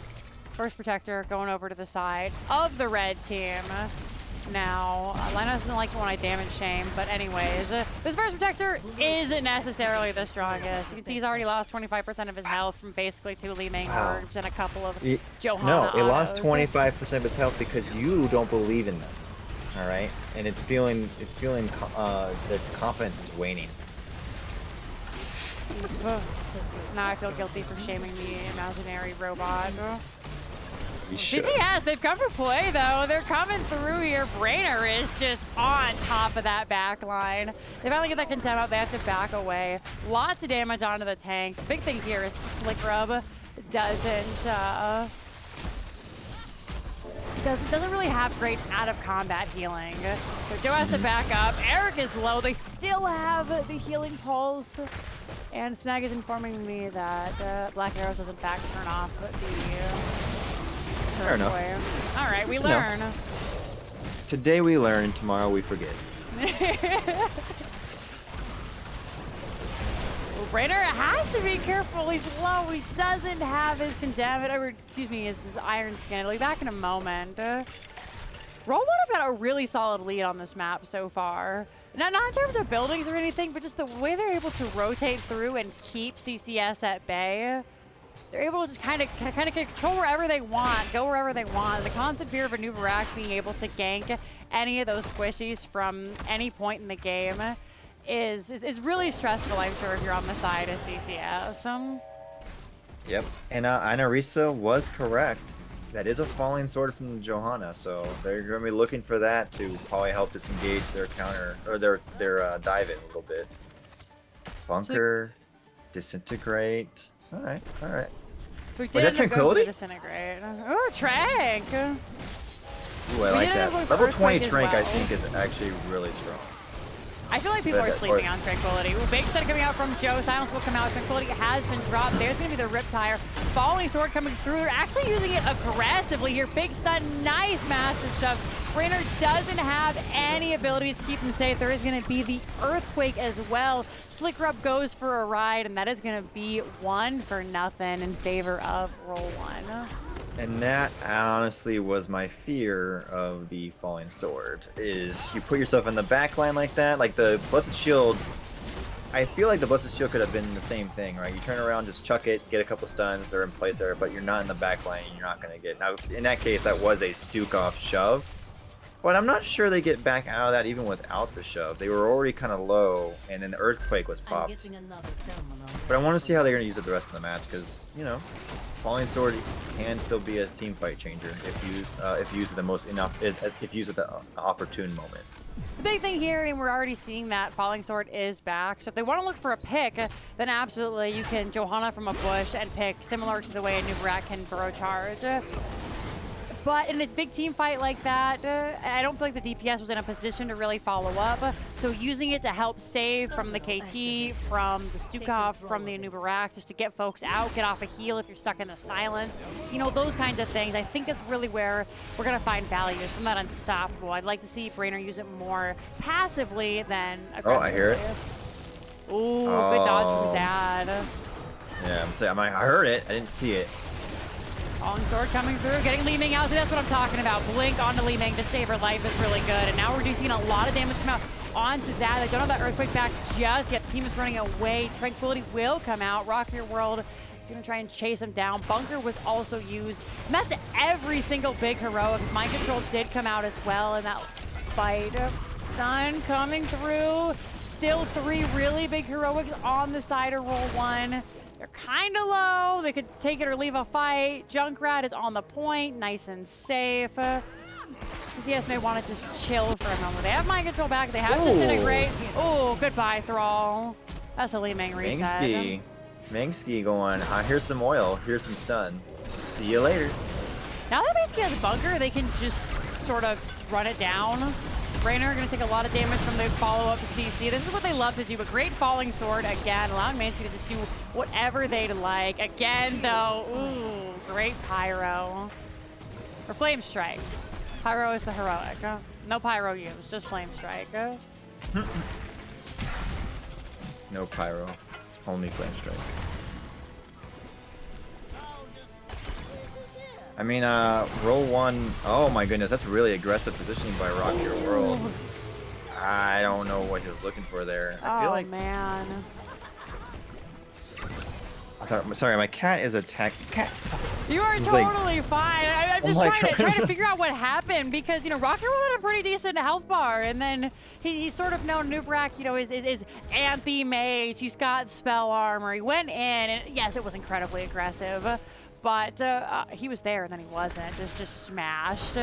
First Protector going over to the side of the red team. Now, Linehouse doesn't like it when I damage shame, but anyways, this First Protector isn't necessarily the strongest. You can see he's already lost 25% of his health from basically 2 Li Ming orbs and a couple of Johanna No, it lost autos. 25% of his health because you don't believe in them. All right, and it's feeling that its confidence is waning. Now I feel guilty for shaming the imaginary robot. You should. CCS, they've come for play though. They're coming through here. Brainer is just on top of that back line. They finally get that contempt out. They have to back away. Lots of damage onto the tank. The big thing here is Slick Rub doesn't really have great out of combat healing. So Joe has to back up. Eric is low. They still have the healing pulse. And Snag is informing me that Black Arrows doesn't back turn off the Fair enough. All right, we learn. Today we learn, tomorrow we forget. Well, Brainer has to be careful. He's low. He doesn't have his his Iron Skin. I'll be back in a moment. Roll1 have got a really solid lead on this map so far. Not in terms of buildings or anything, but just the way they're able to rotate through and keep CCS at bay. They're able to just kind of control wherever they want, go wherever they want. The concept here of a new Barak being able to gank any of those squishies from any point in the game is really stressful, I'm sure, if you're on the side of CCS. Yep, and Anarisa was correct. That is a falling sword from Johanna, so they're going to be looking for that to probably help disengage their counter, or their dive in a little bit. Bunker, disintegrate. All right. So we Was did that end up going for Tranquility? the Disintegrate. Oh, Trank! Ooh, I We like did end up that. going for Level Earthquake 20 as Trank, I well. think, is actually really strong. I feel like people are sleeping on Tranquility. Ooh, big stun coming out from Joe. Silence will come out. Tranquility has been dropped. There's going to be the Riptire. Falling Sword coming through. They're actually using it aggressively here. Big stun. Nice massive shove. Brainer doesn't have any abilities to keep him safe. There is going to be the Earthquake as well. Slick Rub goes for a ride, and that is going to be 1-0 in favor of Roll1. And that honestly was my fear of the falling sword, is you put yourself in the back line like that, like the Blessed Shield. I feel like the Blessed Shield could have been the same thing, right? You turn around, just chuck it, get a couple stuns, they're in place there, but you're not in the back line, you're not going to get... Now, in that case, that was a Stukov shove, but I'm not sure they get back out of that even without the shove. They were already kind of low, and then the Earthquake was popped. But I want to see how they're going to use it the rest of the match, because, you know, Falling Sword can still be a team fight changer if used at the opportune moment. The big thing here, and we're already seeing that Falling Sword is back. So if they want to look for a pick, then absolutely you can Johanna from a bush and pick, similar to the way a new Barak can burrow charge. But in a big team fight like that, I don't feel like the DPS was in a position to really follow up. So using it to help save from the KT, from the Stukov, from the Barak, just to get folks out, get off a heal if you're stuck in the silence, you know, those kinds of things. I think that's really where we're going to find value from that Unstoppable. I'd like to see Brainer use it more passively than aggressively. Oh, I hear it. Ooh, good dodge from Zad. Yeah, I'm saying, I heard it, I didn't see it. Falling Sword coming through, getting Li Ming out. So that's what I'm talking about. Blink onto Li Ming to save her life is really good. And now we're seeing a lot of damage come out onto Zad. They don't have that Earthquake back just yet. The team is running away. Tranquility will come out. Rock Your World is going to try and chase him down. Bunker was also used. And that's every single big heroic. Mind Control did come out as well in that fight. Stun coming through. Still 3 really big heroics on the side of Roll1. They're kind of low. They could take it or leave a fight. Junkrat is on the point, nice and safe. CCS may want to just chill for a moment. They have mind control back. They have Disintegrate. Oh, goodbye, Thrall. That's a Li Ming reset. Mangski going, here's some oil, here's some stun. See you later. Now that Mangski has a bunker, they can just sort of run it down. Brainer going to take a lot of damage from the follow-up CC. This is what they love to do. A great falling sword, again, allowing Mangski to just do whatever they'd like. Again, though, ooh, great Pyro. Or Flame Strike. Pyro is the heroic. No Pyro used, just Flame Strike. No Pyro, only Flame Strike. I mean, Roll1, oh my goodness, that's really aggressive positioning by Rock Your World. I don't know what he was looking for there. I feel like, man. Sorry, my cat is attacking. Cat, stop. You are He's totally fine. I'm just my trying to God. figure out what happened because, you know, Rock Your World had a pretty decent health bar, and then he's sort of known Nubrak, you know, is anti-mage. He's got spell armor. He went in, and yes, it was incredibly aggressive. But he was there and then he wasn't, just smashed.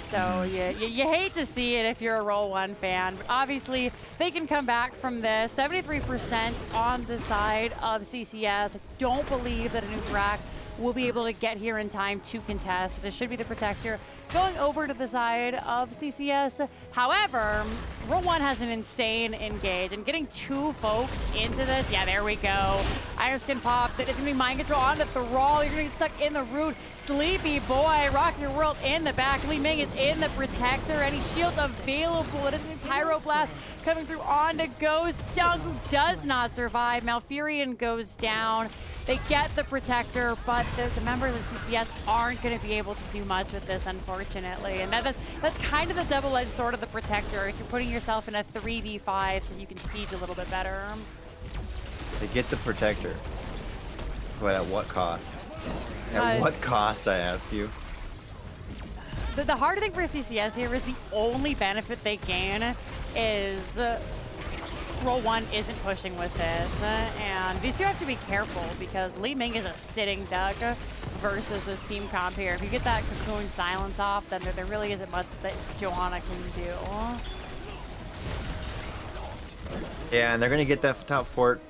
So you hate to see it if you're a Roll1 fan, but obviously they can come back from this. 73% on the side of CCS. I don't believe that a new Brack will be able to get here in time to contest. This should be the Protector going over to the side of CCS. However, Roll1 has an insane engage, and getting two folks into this, yeah, there we go. Iron Skin pop, that is gonna be mind control on the Thrall. You're gonna get stuck in the root. Sleepy boy, Rock Your World in the back. Li Ming is in the Protector. Any shields available? It is a Pyroblast coming through onto Ghost Dunk, who does not survive. Malfurion goes down. They get the Protector, but the members of CCS aren't going to be able to do much with this, unfortunately. And that's kind of the double-edged sword of the Protector. If you're putting yourself in a 3v5 so you can siege a little bit better. They get the Protector. But at what cost? At what cost, I ask you? The hard thing for CCS here is the only benefit they gain is Roll1 isn't pushing with this, and these two have to be careful because Li Ming is a sitting duck versus this team comp here. If you get that Cocoon silence off, then there really isn't much that Johanna can do. Yeah, and they're gonna get that top fort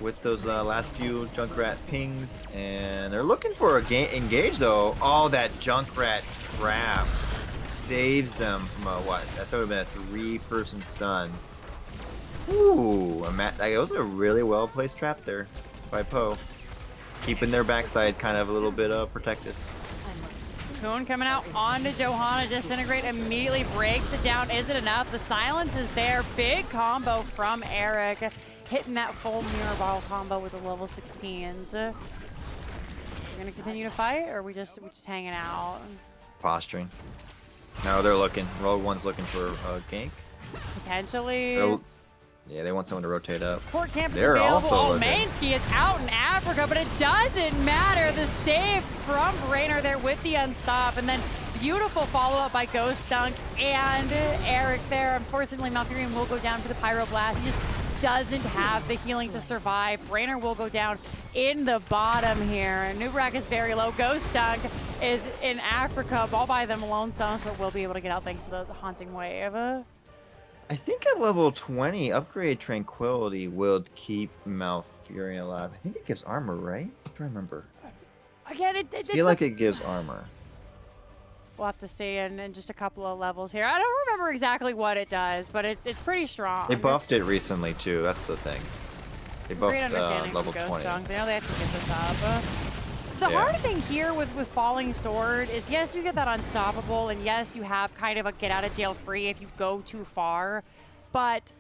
with those last few Junkrat pings, and they're looking for a engage though. Oh, that Junkrat trap saves them from a what? That would have been a 3-person stun. Ooh, that was a really well placed trap there by Poe, keeping their backside kind of a little bit protected. Cocoon coming out onto Johanna. Disintegrate immediately breaks it down. Is it enough? The silence is there. Big combo from Eric, hitting that full mirror ball combo with the level 16s. We're gonna continue to fight, or are we just hanging out? Posturing. No, they're looking. Roll1's looking for a gank. Potentially. Yeah, they want someone to rotate up. Support camp is They're available. also Oh, looking. Mainski is out in Africa, but it doesn't matter. The save from Raynor there with the unstop, and then beautiful follow-up by Ghost Dunk and Eric there. Unfortunately, Malfurion will go down for the Pyroblast. He just doesn't have the healing to survive. Raynor will go down in the bottom here. Nubrak is very low. Ghost Dunk is in Africa, all by them alone, Stones, but will be able to get out thanks to the Haunting Wave. I think at level 20, upgrade Tranquility will keep Malfurion alive. I think it gives armor, right? I don't remember. Again, I feel like it gives armor. We'll have to see in just a couple of levels here. I don't remember exactly what it does, but it's pretty strong. They buffed it recently too. That's the thing. They buffed Great understanding level from 20. Ghost Dunk. They know they have to get this up. The hard thing here with Falling Sword is, yes, you get that unstoppable, and yes, you have kind of a get out of jail free if you go too far, but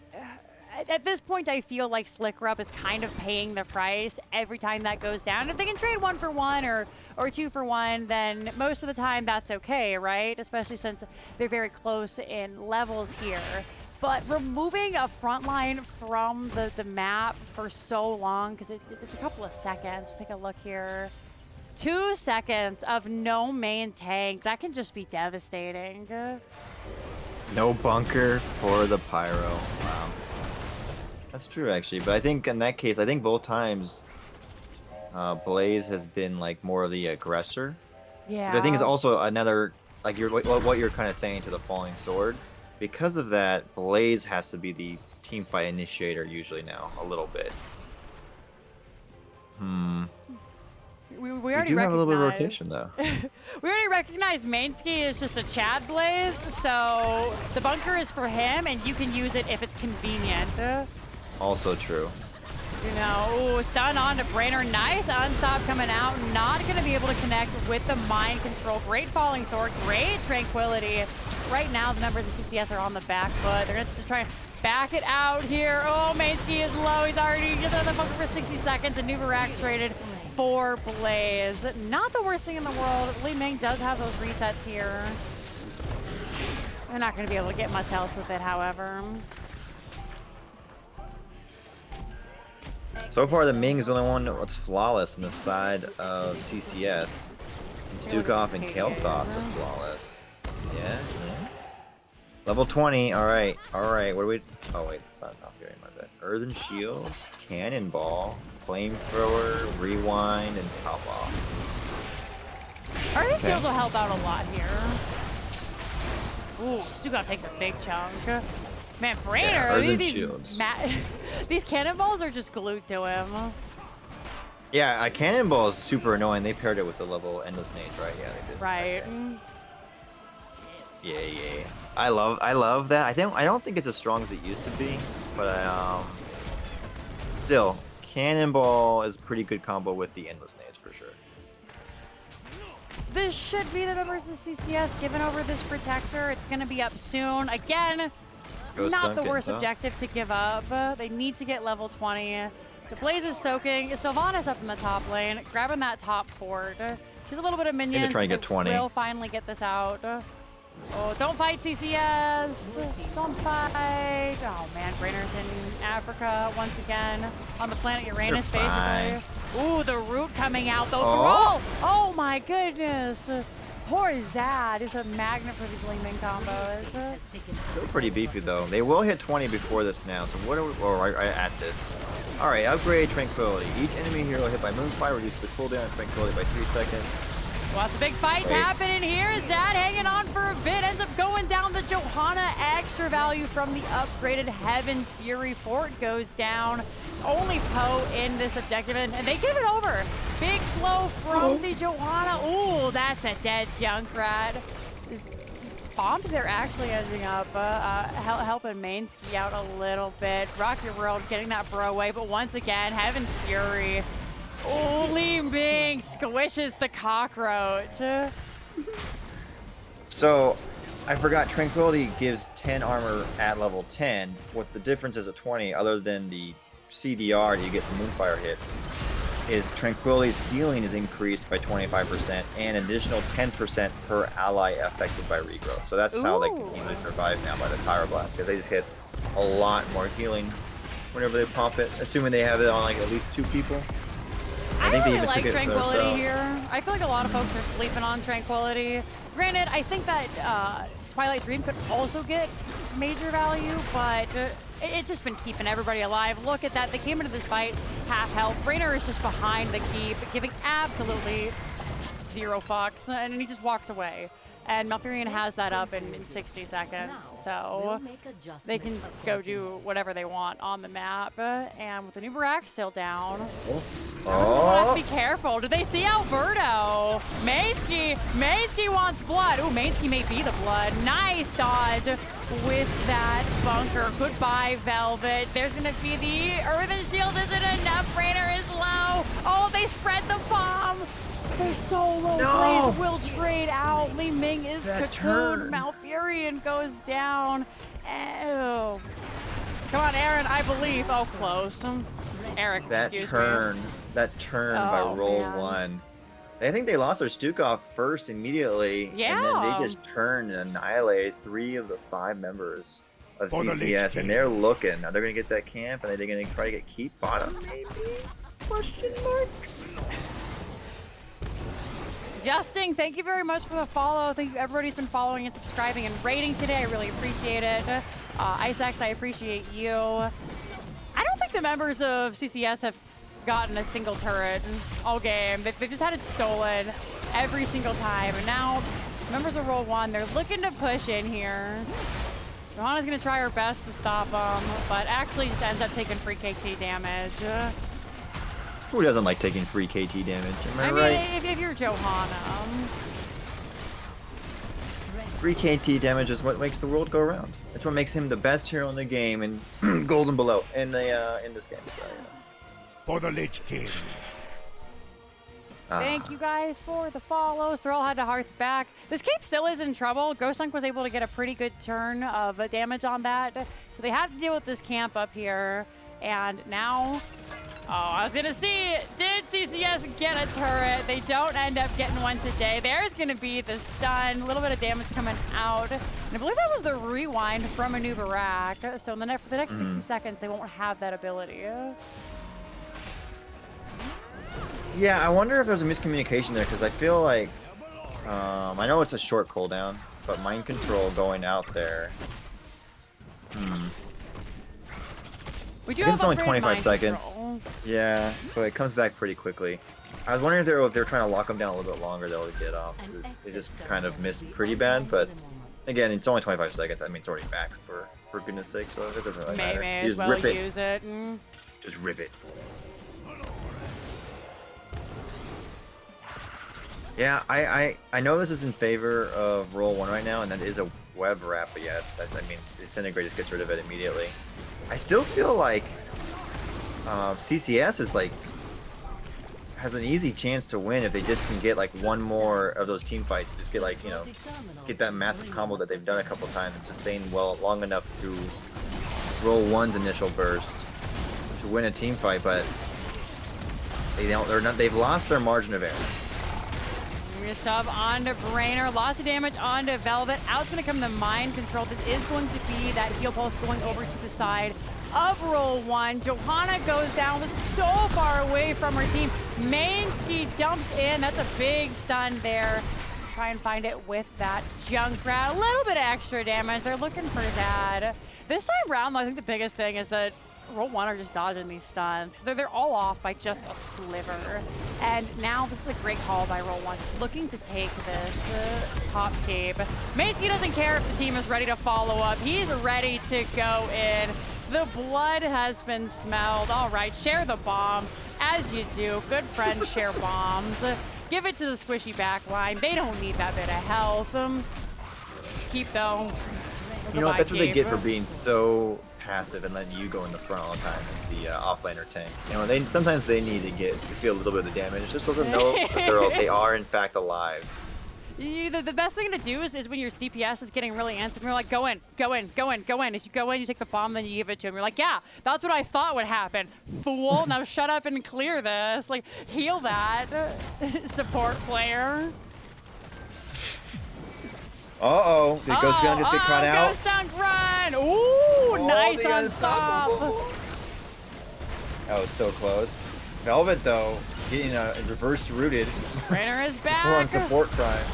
at this point, I feel like Slickerup is kind of paying the price every time that goes down. If they can trade 1 for 1 or 2 for 1, then most of the time that's okay, right? Especially since they're very close in levels here. But removing a front line from the map for so long, because it's a couple of seconds. We'll take a look here. 2 seconds of no main tank. That can just be devastating. No bunker for the Pyro. Wow. That's true, actually. But I think in that case, I think both times Blaze has been like more of the aggressor. Yeah. Which I think is also another like what you're kind of saying to the falling sword. Because of that, Blaze has to be the team fight initiator usually now, a little bit. We We already do have a little bit of recognized- rotation though. We already recognize Mainski is just a Chad Blaze, so the bunker is for him, and you can use it if it's convenient. Also true. You know, ooh, stun on to Brainer. Nice unstop coming out. Not going to be able to connect with the mind control. Great falling sword. Great tranquility. Right now, the members of CCS are on the back foot. They're going to try and back it out here. Oh, Mainski is low. He's already just on the bunker for 60 seconds. And Nuvarak traded for Blaze. Not the worst thing in the world. Li Ming does have those resets here. They're not going to be able to get much else with it, however. So far, the Ming is the only one that's flawless on the side of CCS. And Stukov and Kael'Thas are flawless. Yeah. Level 20. All right. All right. What do we? Oh wait, it's not Valkyrie. My bad. Earthen Shields, Cannonball, Flamethrower, Rewind, and Top Off. Earthen Shields will help out a lot here. Ooh, Stukov takes a big chunk. Man, Brainer, Yeah, Earthen Shields. these cannonballs are just glued to him. Yeah, a Cannonball is super annoying. They paired it with the level Endless Nades, right? Yeah, they did. Right. Yeah. I love that. I don't think it's as strong as it used to be, but still, Cannonball is a pretty good combo with the Endless Nades for sure. This should be the members of CCS giving over this protector. It's going to be up soon. Again, Ghost not the Duncan, worst huh? objective to give up. They need to get level 20. So Blaze is soaking. Sylvanas up in the top lane, grabbing that top fort. She's a little bit of minions. trying to get 20. We'll finally get this out. Oh, don't fight CCS. Don't fight. Oh man, Brainer's in Africa once again on the planet Uranus, They're basically. Ooh, the root coming out though. Oh. Oh my goodness. Poor Zad is a magnet for these Li Ming combos. Still pretty beefy though. They will hit 20 before this now. So what are we? Or right at this. All right, upgrade Tranquility. Each enemy hero hit by Moonfire reduces the cooldown of Tranquility by 3 seconds. Lots of big fights happening here. Zad hanging on for a bit, ends up going down the Johanna. Extra value from the upgraded Heaven's Fury. Fort goes down. Only Poe in this objective, and they give it over. Big slow from the Johanna. Ooh, that's a dead Junkrat. Bombs, they're actually edging up, helping Mainski out a little bit. Rock Your World getting that bro away, but once again, Heaven's Fury. Oh, Li Ming squishes the cockroach. So, I forgot Tranquility gives 10 armor at level 10. What the difference is at 20, other than the CDR that you get from Moonfire hits, is Tranquility's healing is increased by 25% and an additional 10% per ally affected by regrowth. So that's how they can easily survive now by the Pyroblast, because they just hit a lot more healing whenever they pop it, assuming they have it on like at least 2 people. I think they really even like took it for Tranquility themselves. here. I feel like a lot of folks are sleeping on Tranquility. Granted, I think that Twilight Dream could also get major value, but it's just been keeping everybody alive. Look at that. They came into this fight half health. Brainer is just behind the keep, giving absolutely 0 fucks, and he just walks away. And Malfurion has that up in 60 seconds, so they can go do whatever they want on the map. And with the new Barak still down, everyone has to be careful. Do they see Alberto? Mainski wants blood. Ooh, Mainski may be the blood. Nice dodge with that bunker. Goodbye, Velvet. There's gonna be the Earthen Shield. Isn't enough. Rainer is low. Oh, they spread the bomb. They're so low. No. Blaze will trade out. Li Ming is That cocooned. turn. Malfurion goes down. Ew. Come on, Aaron, I believe. Oh, close. Eric, That excuse turn me. by Oh, Roll1. I think they lost their Stukov first immediately, and then Yeah. they just turned and annihilated 3 of the 5 members of For the CCS, Lich and they're looking. Are they going to get that camp, and are they going to try to get keep bottom? Maybe? Question mark. Justin, thank you very much for the follow. Thank you, everybody who's been following and subscribing and rating today. I really appreciate it. Isaacs, I appreciate you. I don't think the members of CCS have gotten a single turret all game. They've just had it stolen every single time. And now Members of Roll1, they're looking to push in here. Johanna's going to try her best to stop them, but actually just ends up taking free KT damage. Who doesn't like taking free KT damage? Am I I right? mean, if you're Johanna. Free KT damage is what makes the world go around. That's what makes him the best hero in the game and golden below in this game. So, For the Lich King. Thank you guys for the follows. Thrall had to hearth back. This cape still is in trouble. Ghostdunk was able to get a pretty good turn of damage on that. So they had to deal with this camp up here. And now, I was going to see, did CCS get a turret? They don't end up getting one today. There's going to be the stun. A little bit of damage coming out. And I believe that was the rewind from a new Barak. So for the next 60 seconds, they won't have that ability. Yeah, I wonder if there's a miscommunication there because I feel like I know it's a short cooldown, but mind control going out there. We do I guess have it's only upgraded 25 mind seconds. control. Yeah, so it comes back pretty quickly. I was wondering if they're trying to lock them down a little bit longer, they'll get off. They just kind of missed pretty bad, but again, it's only 25 seconds. I mean, it's already maxed for goodness sake, so it doesn't really matter. May You as just well rip it. use it. Just rip it. Yeah, I know this is in favor of Roll1 right now, and that is a web wrap, but yeah, I mean, Disintegrate just gets rid of it immediately. I still feel like CCS is like has an easy chance to win if they just can get like one more of those team fights, just get like, you know, get that massive combo that they've done a couple times and sustain well long enough to Roll1's initial burst to win a team fight, but they've lost their margin of error. Shove onto Brainer, lots of damage onto Velvet. Out's going to come the mind control. This is going to be that heal pulse going over to the side of Roll1. Johanna goes down, was so far away from her team. Mainski jumps in. That's a big stun there. Try and find it with that Junkrat. A little bit of extra damage. They're looking for Zad. This time round, I think the biggest thing is that Roll1 are just dodging these stuns because they're all off by just a sliver. And now this is a great call by Roll1, just looking to take this top cape. Mainski doesn't care if the team is ready to follow up. He's ready to go in. The blood has been smelled. All right, share the bomb as you do. Good friends share bombs. Give it to the squishy back line. They don't need that bit of health. Keep though. You know, that's what they get for being so passive and letting you go in the front all the time as the offlaner tank. You know, sometimes they need to feel a little bit of the damage just so they know that they are in fact alive. The best thing to do is when your DPS is getting really antsy, you're like, go in, go in, go in, go in. As you go in, you take the bomb, then you give it to him. You're like, yeah, that's what I thought would happen. Fool, now shut up and clear this. Like, heal that, support player. Uh-oh, the Ghost Gun just get caught out. Ghost Dunk run! Ooh, nice on stop. That was so close. Velvet, though, getting reverse rooted. Rainer is back. We're on support crime.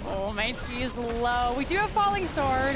Oh, Mainski is low. We do have Falling Sword.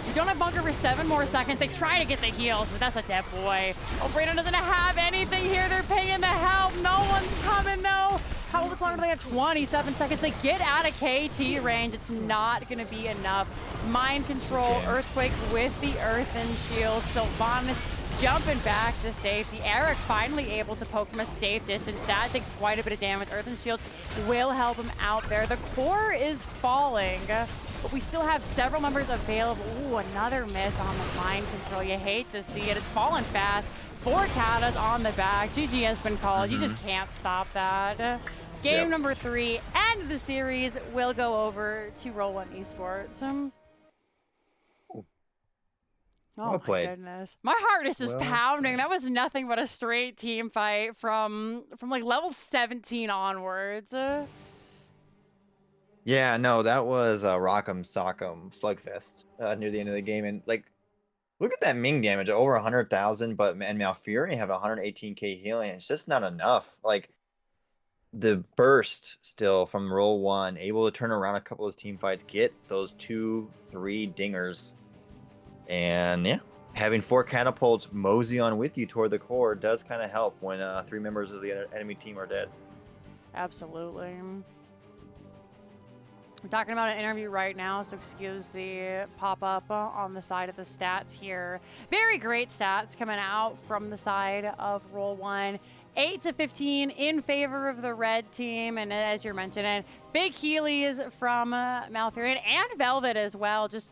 We don't have Bunker for 7 more seconds. They try to get the heals, but that's a dead boy. Oh, Rainer doesn't have anything here. They're paying the help. No one's coming, though. How much longer do they have? 27 seconds. They get out of KT range. It's not going to be enough. Mind control, Earthquake with the Earthen Shield. Sylvanas jumping back to safety. Eric finally able to poke from a safe distance. That takes quite a bit of damage. Earthen Shields will help him out there. The core is falling, but we still have several members available. Ooh, another miss on the mind control. You hate to see it. It's falling fast. 4 Katas on the back. GG has been called. You just can't stop that. It's game number 3. End of the series will go over to Roll1 Esports. Oh Well my played. goodness. My heart is just pounding. That was nothing but a straight team fight from like level 17 onwards. Yeah, no, that was Rock'em Sock'em Slugfest near the end of the game. And like, look at that Ming damage, over 100,000, but and Malfuri have 118k healing. It's just not enough. Like, the burst still from Roll1, able to turn around a couple of those team fights, get those 2-3 dingers. And yeah, having 4 catapults mosey on with you toward the core does kind of help when 3 members of the enemy team are dead. Absolutely. I'm talking about an interview right now, so excuse the pop-up on the side of the stats here. Very great stats coming out from the side of Roll1. 8-15 in favor of the red team, and as you're mentioning, big Heelys from Malfurion and Velvet as well. Just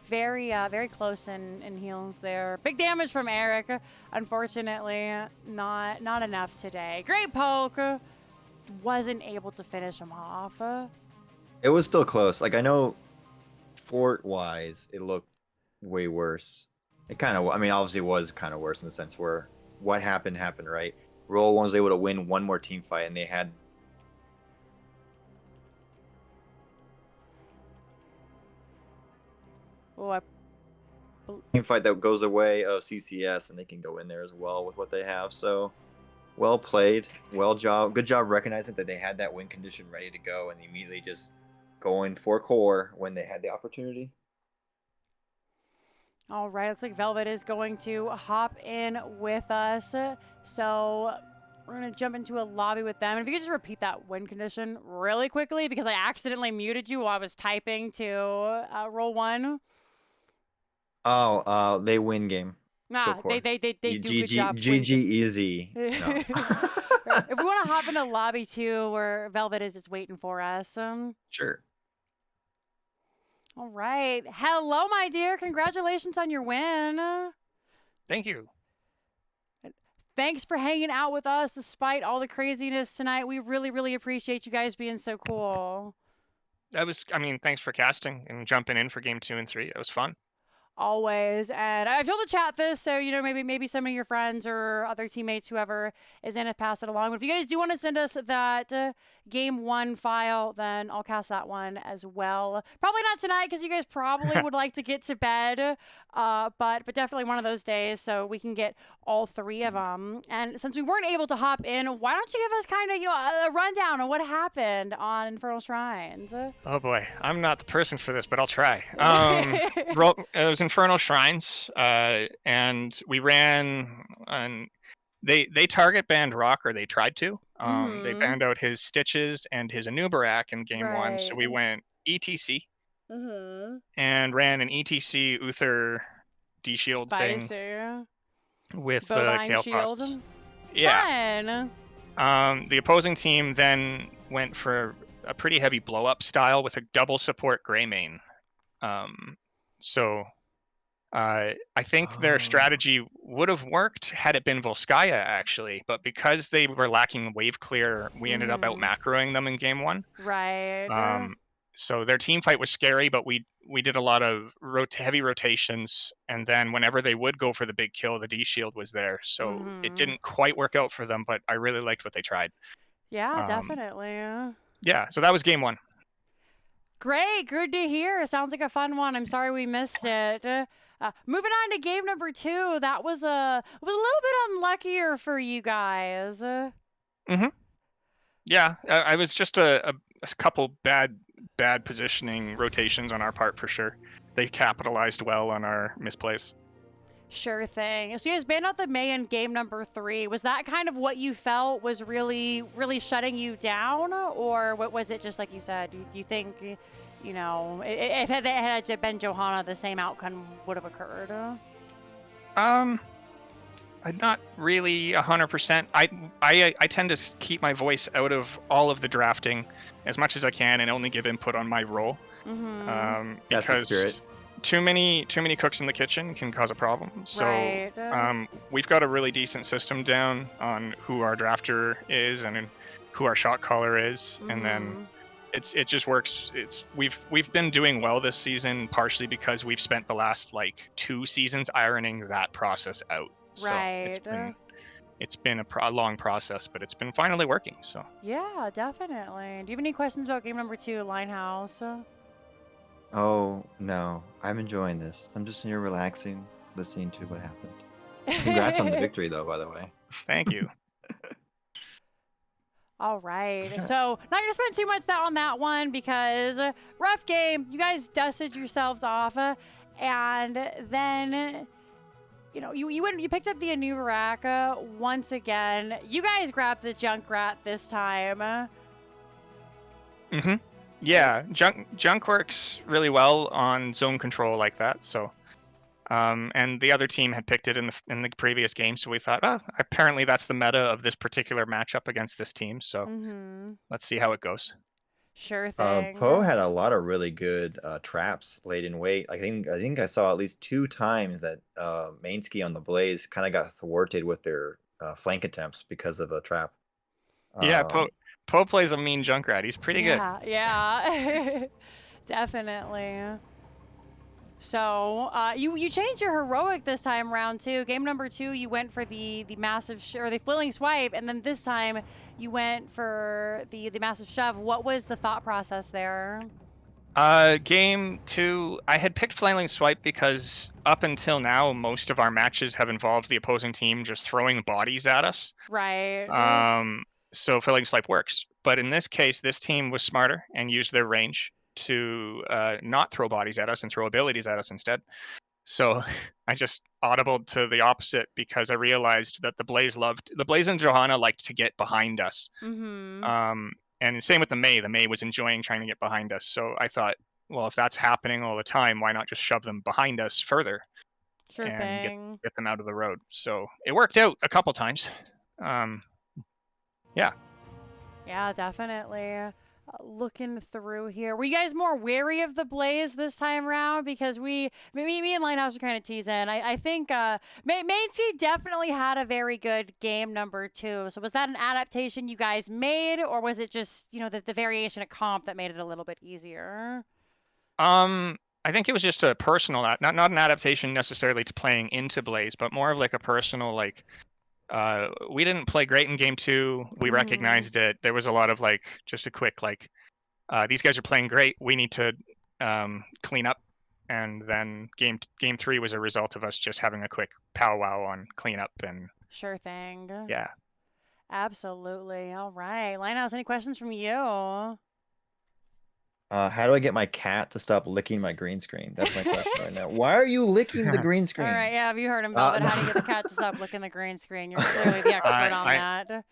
very close in heals there. Big damage from Eric. Unfortunately, not enough today. Great poke. Wasn't able to finish him off. It was still close. Like, I know fort-wise, it looked way worse. It kind of, I mean, obviously it was kind of worse in the sense where what happened, right? Roll1 was able to win one more team fight, and they had team fight that goes the way of CCS, and they can go in there as well with what they have. So, well played, good job recognizing that they had that win condition ready to go, and immediately just going for core when they had the opportunity. All right, looks like Velvet is going to hop in with us. So we're going to jump into a lobby with them. And if you could just repeat that win condition really quickly, because I accidentally muted you while I was typing to Roll1. Oh, they win game. They do good job. GG easy. No. If we want to hop into lobby 2 where Velvet is, it's waiting for us. Sure. All right. Hello, my dear. Congratulations on your win. Thank you. Thanks for hanging out with us despite all the craziness tonight. We really, really appreciate you guys being so cool. Thanks for casting and jumping in for game 2 and 3. It was fun. Always. And I feel to chat this, so maybe some of your friends or other teammates, whoever is in it, pass it along. But if you guys do want to send us that game 1 file, then I'll cast that one as well. Probably not tonight, because you guys probably would like to get to bed, but definitely one of those days, so we can get all 3 of them. And since we weren't able to hop in, why don't you give us kind of a rundown on what happened on Infernal Shrines? Oh boy, I'm not the person for this, but I'll try. It was Infernal Shrines, and we ran on. They target banned Rock, or they tried to. They banned out his Stitches and his Anubarak in game 1, so we went ETC and ran an ETC Uther D shield thing with Kale shield. Frost. Yeah. Fun. The opposing team then went for a pretty heavy blow up style with a double support Greymane. I think their strategy would have worked had it been Volskaya, actually, but because they were lacking wave clear, we ended up out macroing them in game 1. Right. So their team fight was scary, but we did a lot of heavy rotations, and then whenever they would go for the big kill, the D shield was there. So it didn't quite work out for them, but I really liked what they tried. Yeah, definitely. Yeah, so that was game 1. Great, good to hear. Sounds like a fun one. I'm sorry we missed it. Moving on to game number 2, that was a little bit unluckier for you guys. Yeah, I was just a couple bad positioning rotations on our part for sure. They capitalized well on our misplays. Sure thing. So you guys banned out the Mei in game number 3. Was that kind of what you felt was really, really shutting you down? Or what was it just like you said? Do you think, if it had been Johanna, the same outcome would have occurred? I'm not really 100%. I tend to keep my voice out of all of the drafting as much as I can and only give input on my role. That's the spirit. Too many cooks in the kitchen can cause a problem. So we've got a really decent system down on who our drafter is and who our shot caller is, and then it just works. We've been doing well this season, partially because we've spent the last 2 seasons ironing that process out. Right. So it's been a long process, but it's been finally working. So yeah, definitely. Do you have any questions about game number 2, Linehouse? Oh, no. I'm enjoying this. I'm just here relaxing, listening to what happened. Congrats on the victory, though, by the way. Thank you. All right. So not going to spend too much on that one because rough game. You guys dusted yourselves off. And then, you picked up the Anubarak once again. You guys grabbed the Junkrat this time. Yeah, junk works really well on zone control like that. So, and the other team had picked it in the previous game, so we thought, oh, apparently that's the meta of this particular matchup against this team. So let's see how it goes. Sure thing. Poe had a lot of really good traps laid in wait. I think I saw at least 2 times that Mainsky on the Blaze kind of got thwarted with their flank attempts because of a trap. Yeah, Poe plays a mean Junkrat. He's pretty good. Yeah, definitely. So you changed your heroic this time round too. Game number 2, you went for the massive or the flailing swipe, and then this time you went for the massive shove. What was the thought process there? Game 2, I had picked flailing swipe because up until now, most of our matches have involved the opposing team just throwing bodies at us. Right. So flailing swipe works. But in this case, this team was smarter and used their range to not throw bodies at us and throw abilities at us instead. So I just audibled to the opposite because I realized that the Blaze and Johanna liked to get behind us. And same with the Mei. The Mei was enjoying trying to get behind us. So I thought, well, if that's happening all the time, why not just shove them behind us further and get them out of the road? So it worked out a couple times. Yeah. Yeah, definitely. Looking through here, were you guys more wary of the Blaze this time around? Because me and Linehouse are kind of teasing. I think Mainsky definitely had a very good game number 2. So was that an adaptation you guys made, or was it just the variation of comp that made it a little bit easier? I think it was just a personal, not an adaptation necessarily to playing into Blaze, but more of like a personal like. We didn't play great in game 2. We recognized it. There was a lot of like just a quick like these guys are playing great. We need to clean up. And then game 3 was a result of us just having a quick powwow on cleanup and sure thing. Yeah. Absolutely. All right. Linehouse, any questions from you? How do I get my cat to stop licking my green screen? That's my question right now. Why are you licking the green screen? All right, yeah, have you heard him, Velvet? How do you get the cat to stop licking the green screen? You're clearly the expert on that.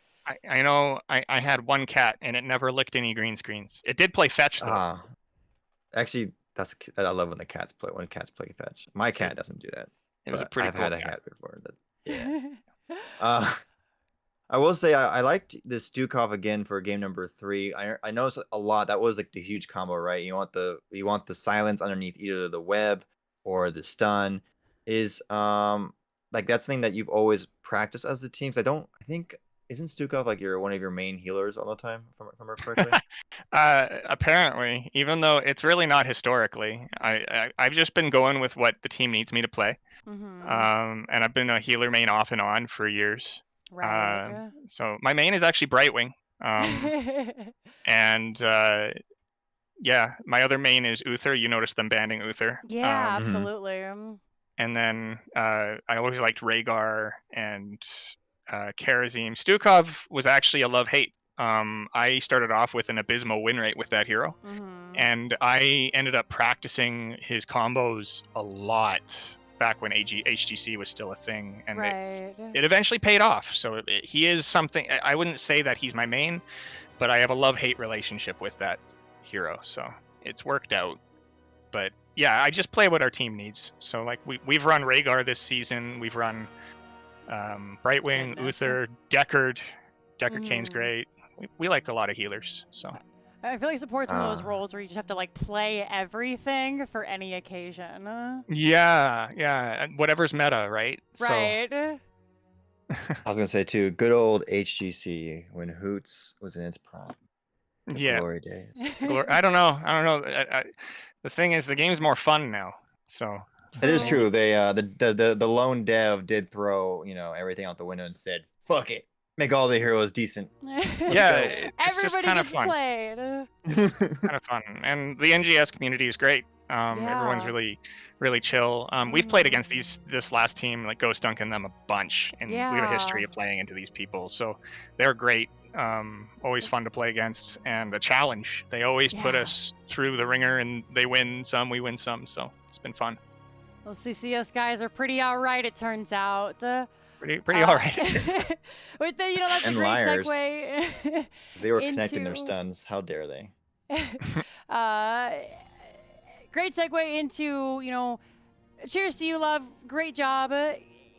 I know I had one cat and it never licked any green screens. It did play fetch though. Actually, I love when cats play fetch. My cat doesn't do that. It was a pretty cool I've had a cat before. Yeah. I will say I liked the Stukov again for game number 3. I noticed a lot. That was like the huge combo, right? You want the silence underneath either the web or the stun. Is like that's something that you've always practiced as a team. Isn't Stukov like one of your main healers all the time, if I remember correctly? Apparently, even though it's really not historically. I've just been going with what the team needs me to play. And I've been a healer main off and on for years. Right. So my main is actually Brightwing. And yeah, my other main is Uther. You notice them banning Uther. Yeah, absolutely. And then I always liked Rhaegar and Karazim. Stukov was actually a love-hate. I started off with an abysmal win rate with that hero. And I ended up practicing his combos a lot back when HGC was still a thing, and it eventually paid off. So he is something. I wouldn't say that he's my main, but I have a love-hate relationship with that hero, so it's worked out. But yeah, I just play what our team needs. So like we've run Rhaegar this season. We've run Brightwing, Uther, Deckard. Deckard Kane's great. We like a lot of healers. So I feel like support's one of those roles where you just have to like play everything for any occasion. Yeah, whatever's meta, right? Right. So... I was gonna say too, good old HGC when Hoots was in its prime. Glory days. I don't know. The thing is, the game's more fun now. So it is true. They the lone dev did throw everything out the window and said, "Fuck it, make all the heroes decent." Yeah, it's everybody just kind of gets fun. played. It's kind of fun, and the NGS community is great. Everyone's really chill. We've played against this last team, like Ghost Dunk and them, a bunch, and we have a history of playing into these people, so they're great. Always fun to play against, and a challenge. They always put us through the ringer, and they win some, we win some, so it's been fun. Well, CCS guys are pretty alright, it turns out. Pretty alright. With that's and a great liars. segue. They were connecting their stuns. How dare they? Great segue into, cheers to you, love. Great job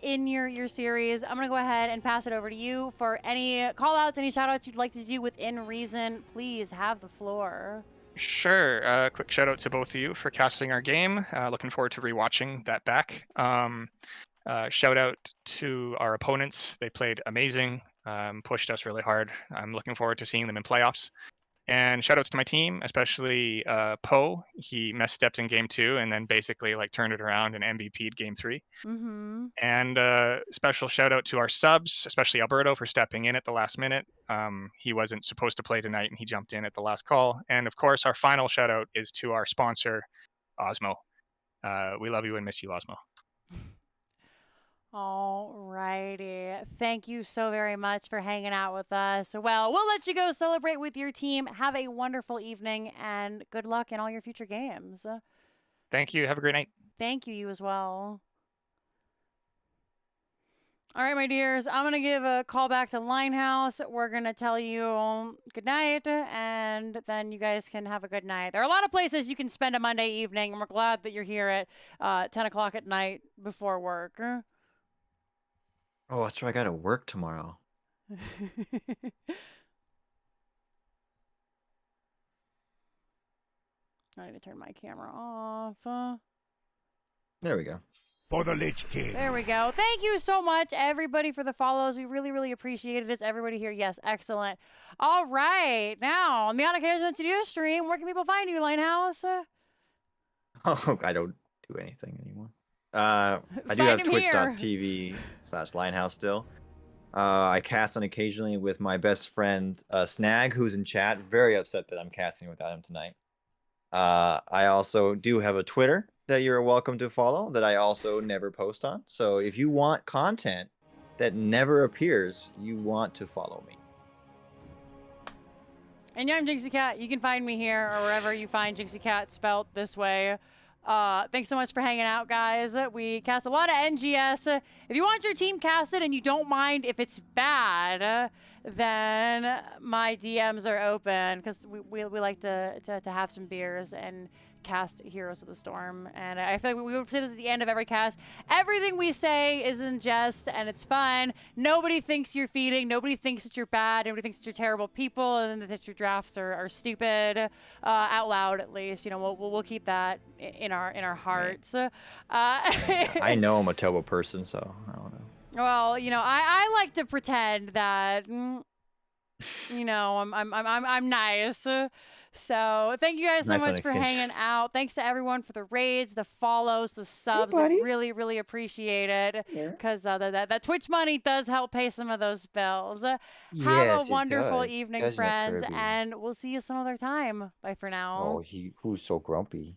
in your series. I'm going to go ahead and pass it over to you for any call outs, any shout outs you'd like to do within reason. Please have the floor. Sure. Quick shout out to both of you for casting our game. Looking forward to rewatching that back. Shout out to our opponents. They played amazing, pushed us really hard. I'm looking forward to seeing them in playoffs. And shout outs to my team, especially Poe. He misstepped in game 2 and then basically turned it around and MVP'd game 3. Mm-hmm. And special shout out to our subs, especially Alberto, for stepping in at the last minute. He wasn't supposed to play tonight and he jumped in at the last call. And of course, our final shout out is to our sponsor, Osmo. We love you and miss you, Osmo. All righty. Thank you so very much for hanging out with us. Well, we'll let you go celebrate with your team. Have a wonderful evening and good luck in all your future games. Thank you. Have a great night. Thank you, you as well. All right, my dears, I'm going to give a call back to Linehouse. We're going to tell you good night, and then you guys can have a good night. There are a lot of places you can spend a Monday evening, and we're glad that you're here at 10 o'clock at night before work. Oh, that's right. I got to work tomorrow. I need to turn my camera off. There we go. For the Lich King. There we go. Thank you so much, everybody, for the follows. We really, really appreciate it. Is everybody here? Yes, excellent. All right. Now, on the odd occasion that you do stream, where can people find you, Linehouse? Oh, I don't do anything anymore. I do have twitch.tv/Linehouse still. I cast on occasionally with my best friend Snag, who's in chat. Very upset that I'm casting without him tonight. I also do have a Twitter that you're welcome to follow that I also never post on. So if you want content that never appears, you want to follow me. And I'm Jinxie Cat. You can find me here or wherever you find Jinxie Cat spelt this way. Thanks so much for hanging out, guys. We cast a lot of NGS. If you want your team casted and you don't mind if it's bad, then my DMs are open because we like to have some beers and cast Heroes of the Storm. And I feel like we would say this at the end of every cast. Everything we say is in jest and it's fun. Nobody thinks you're feeding. Nobody thinks that you're bad. Nobody thinks that you're terrible people and that your drafts are stupid. Out loud, at least. We'll keep that in our hearts. I know I'm a terrible person, so I don't know. Well, I like to pretend that I'm nice. So thank you guys so much for hanging out. Thanks to everyone for the raids, the follows, the subs. I really, really appreciate it because that Twitch money does help pay some of those bills. Have a wonderful evening, friends, and we'll see you some other time. Bye for now. Oh, who's so grumpy?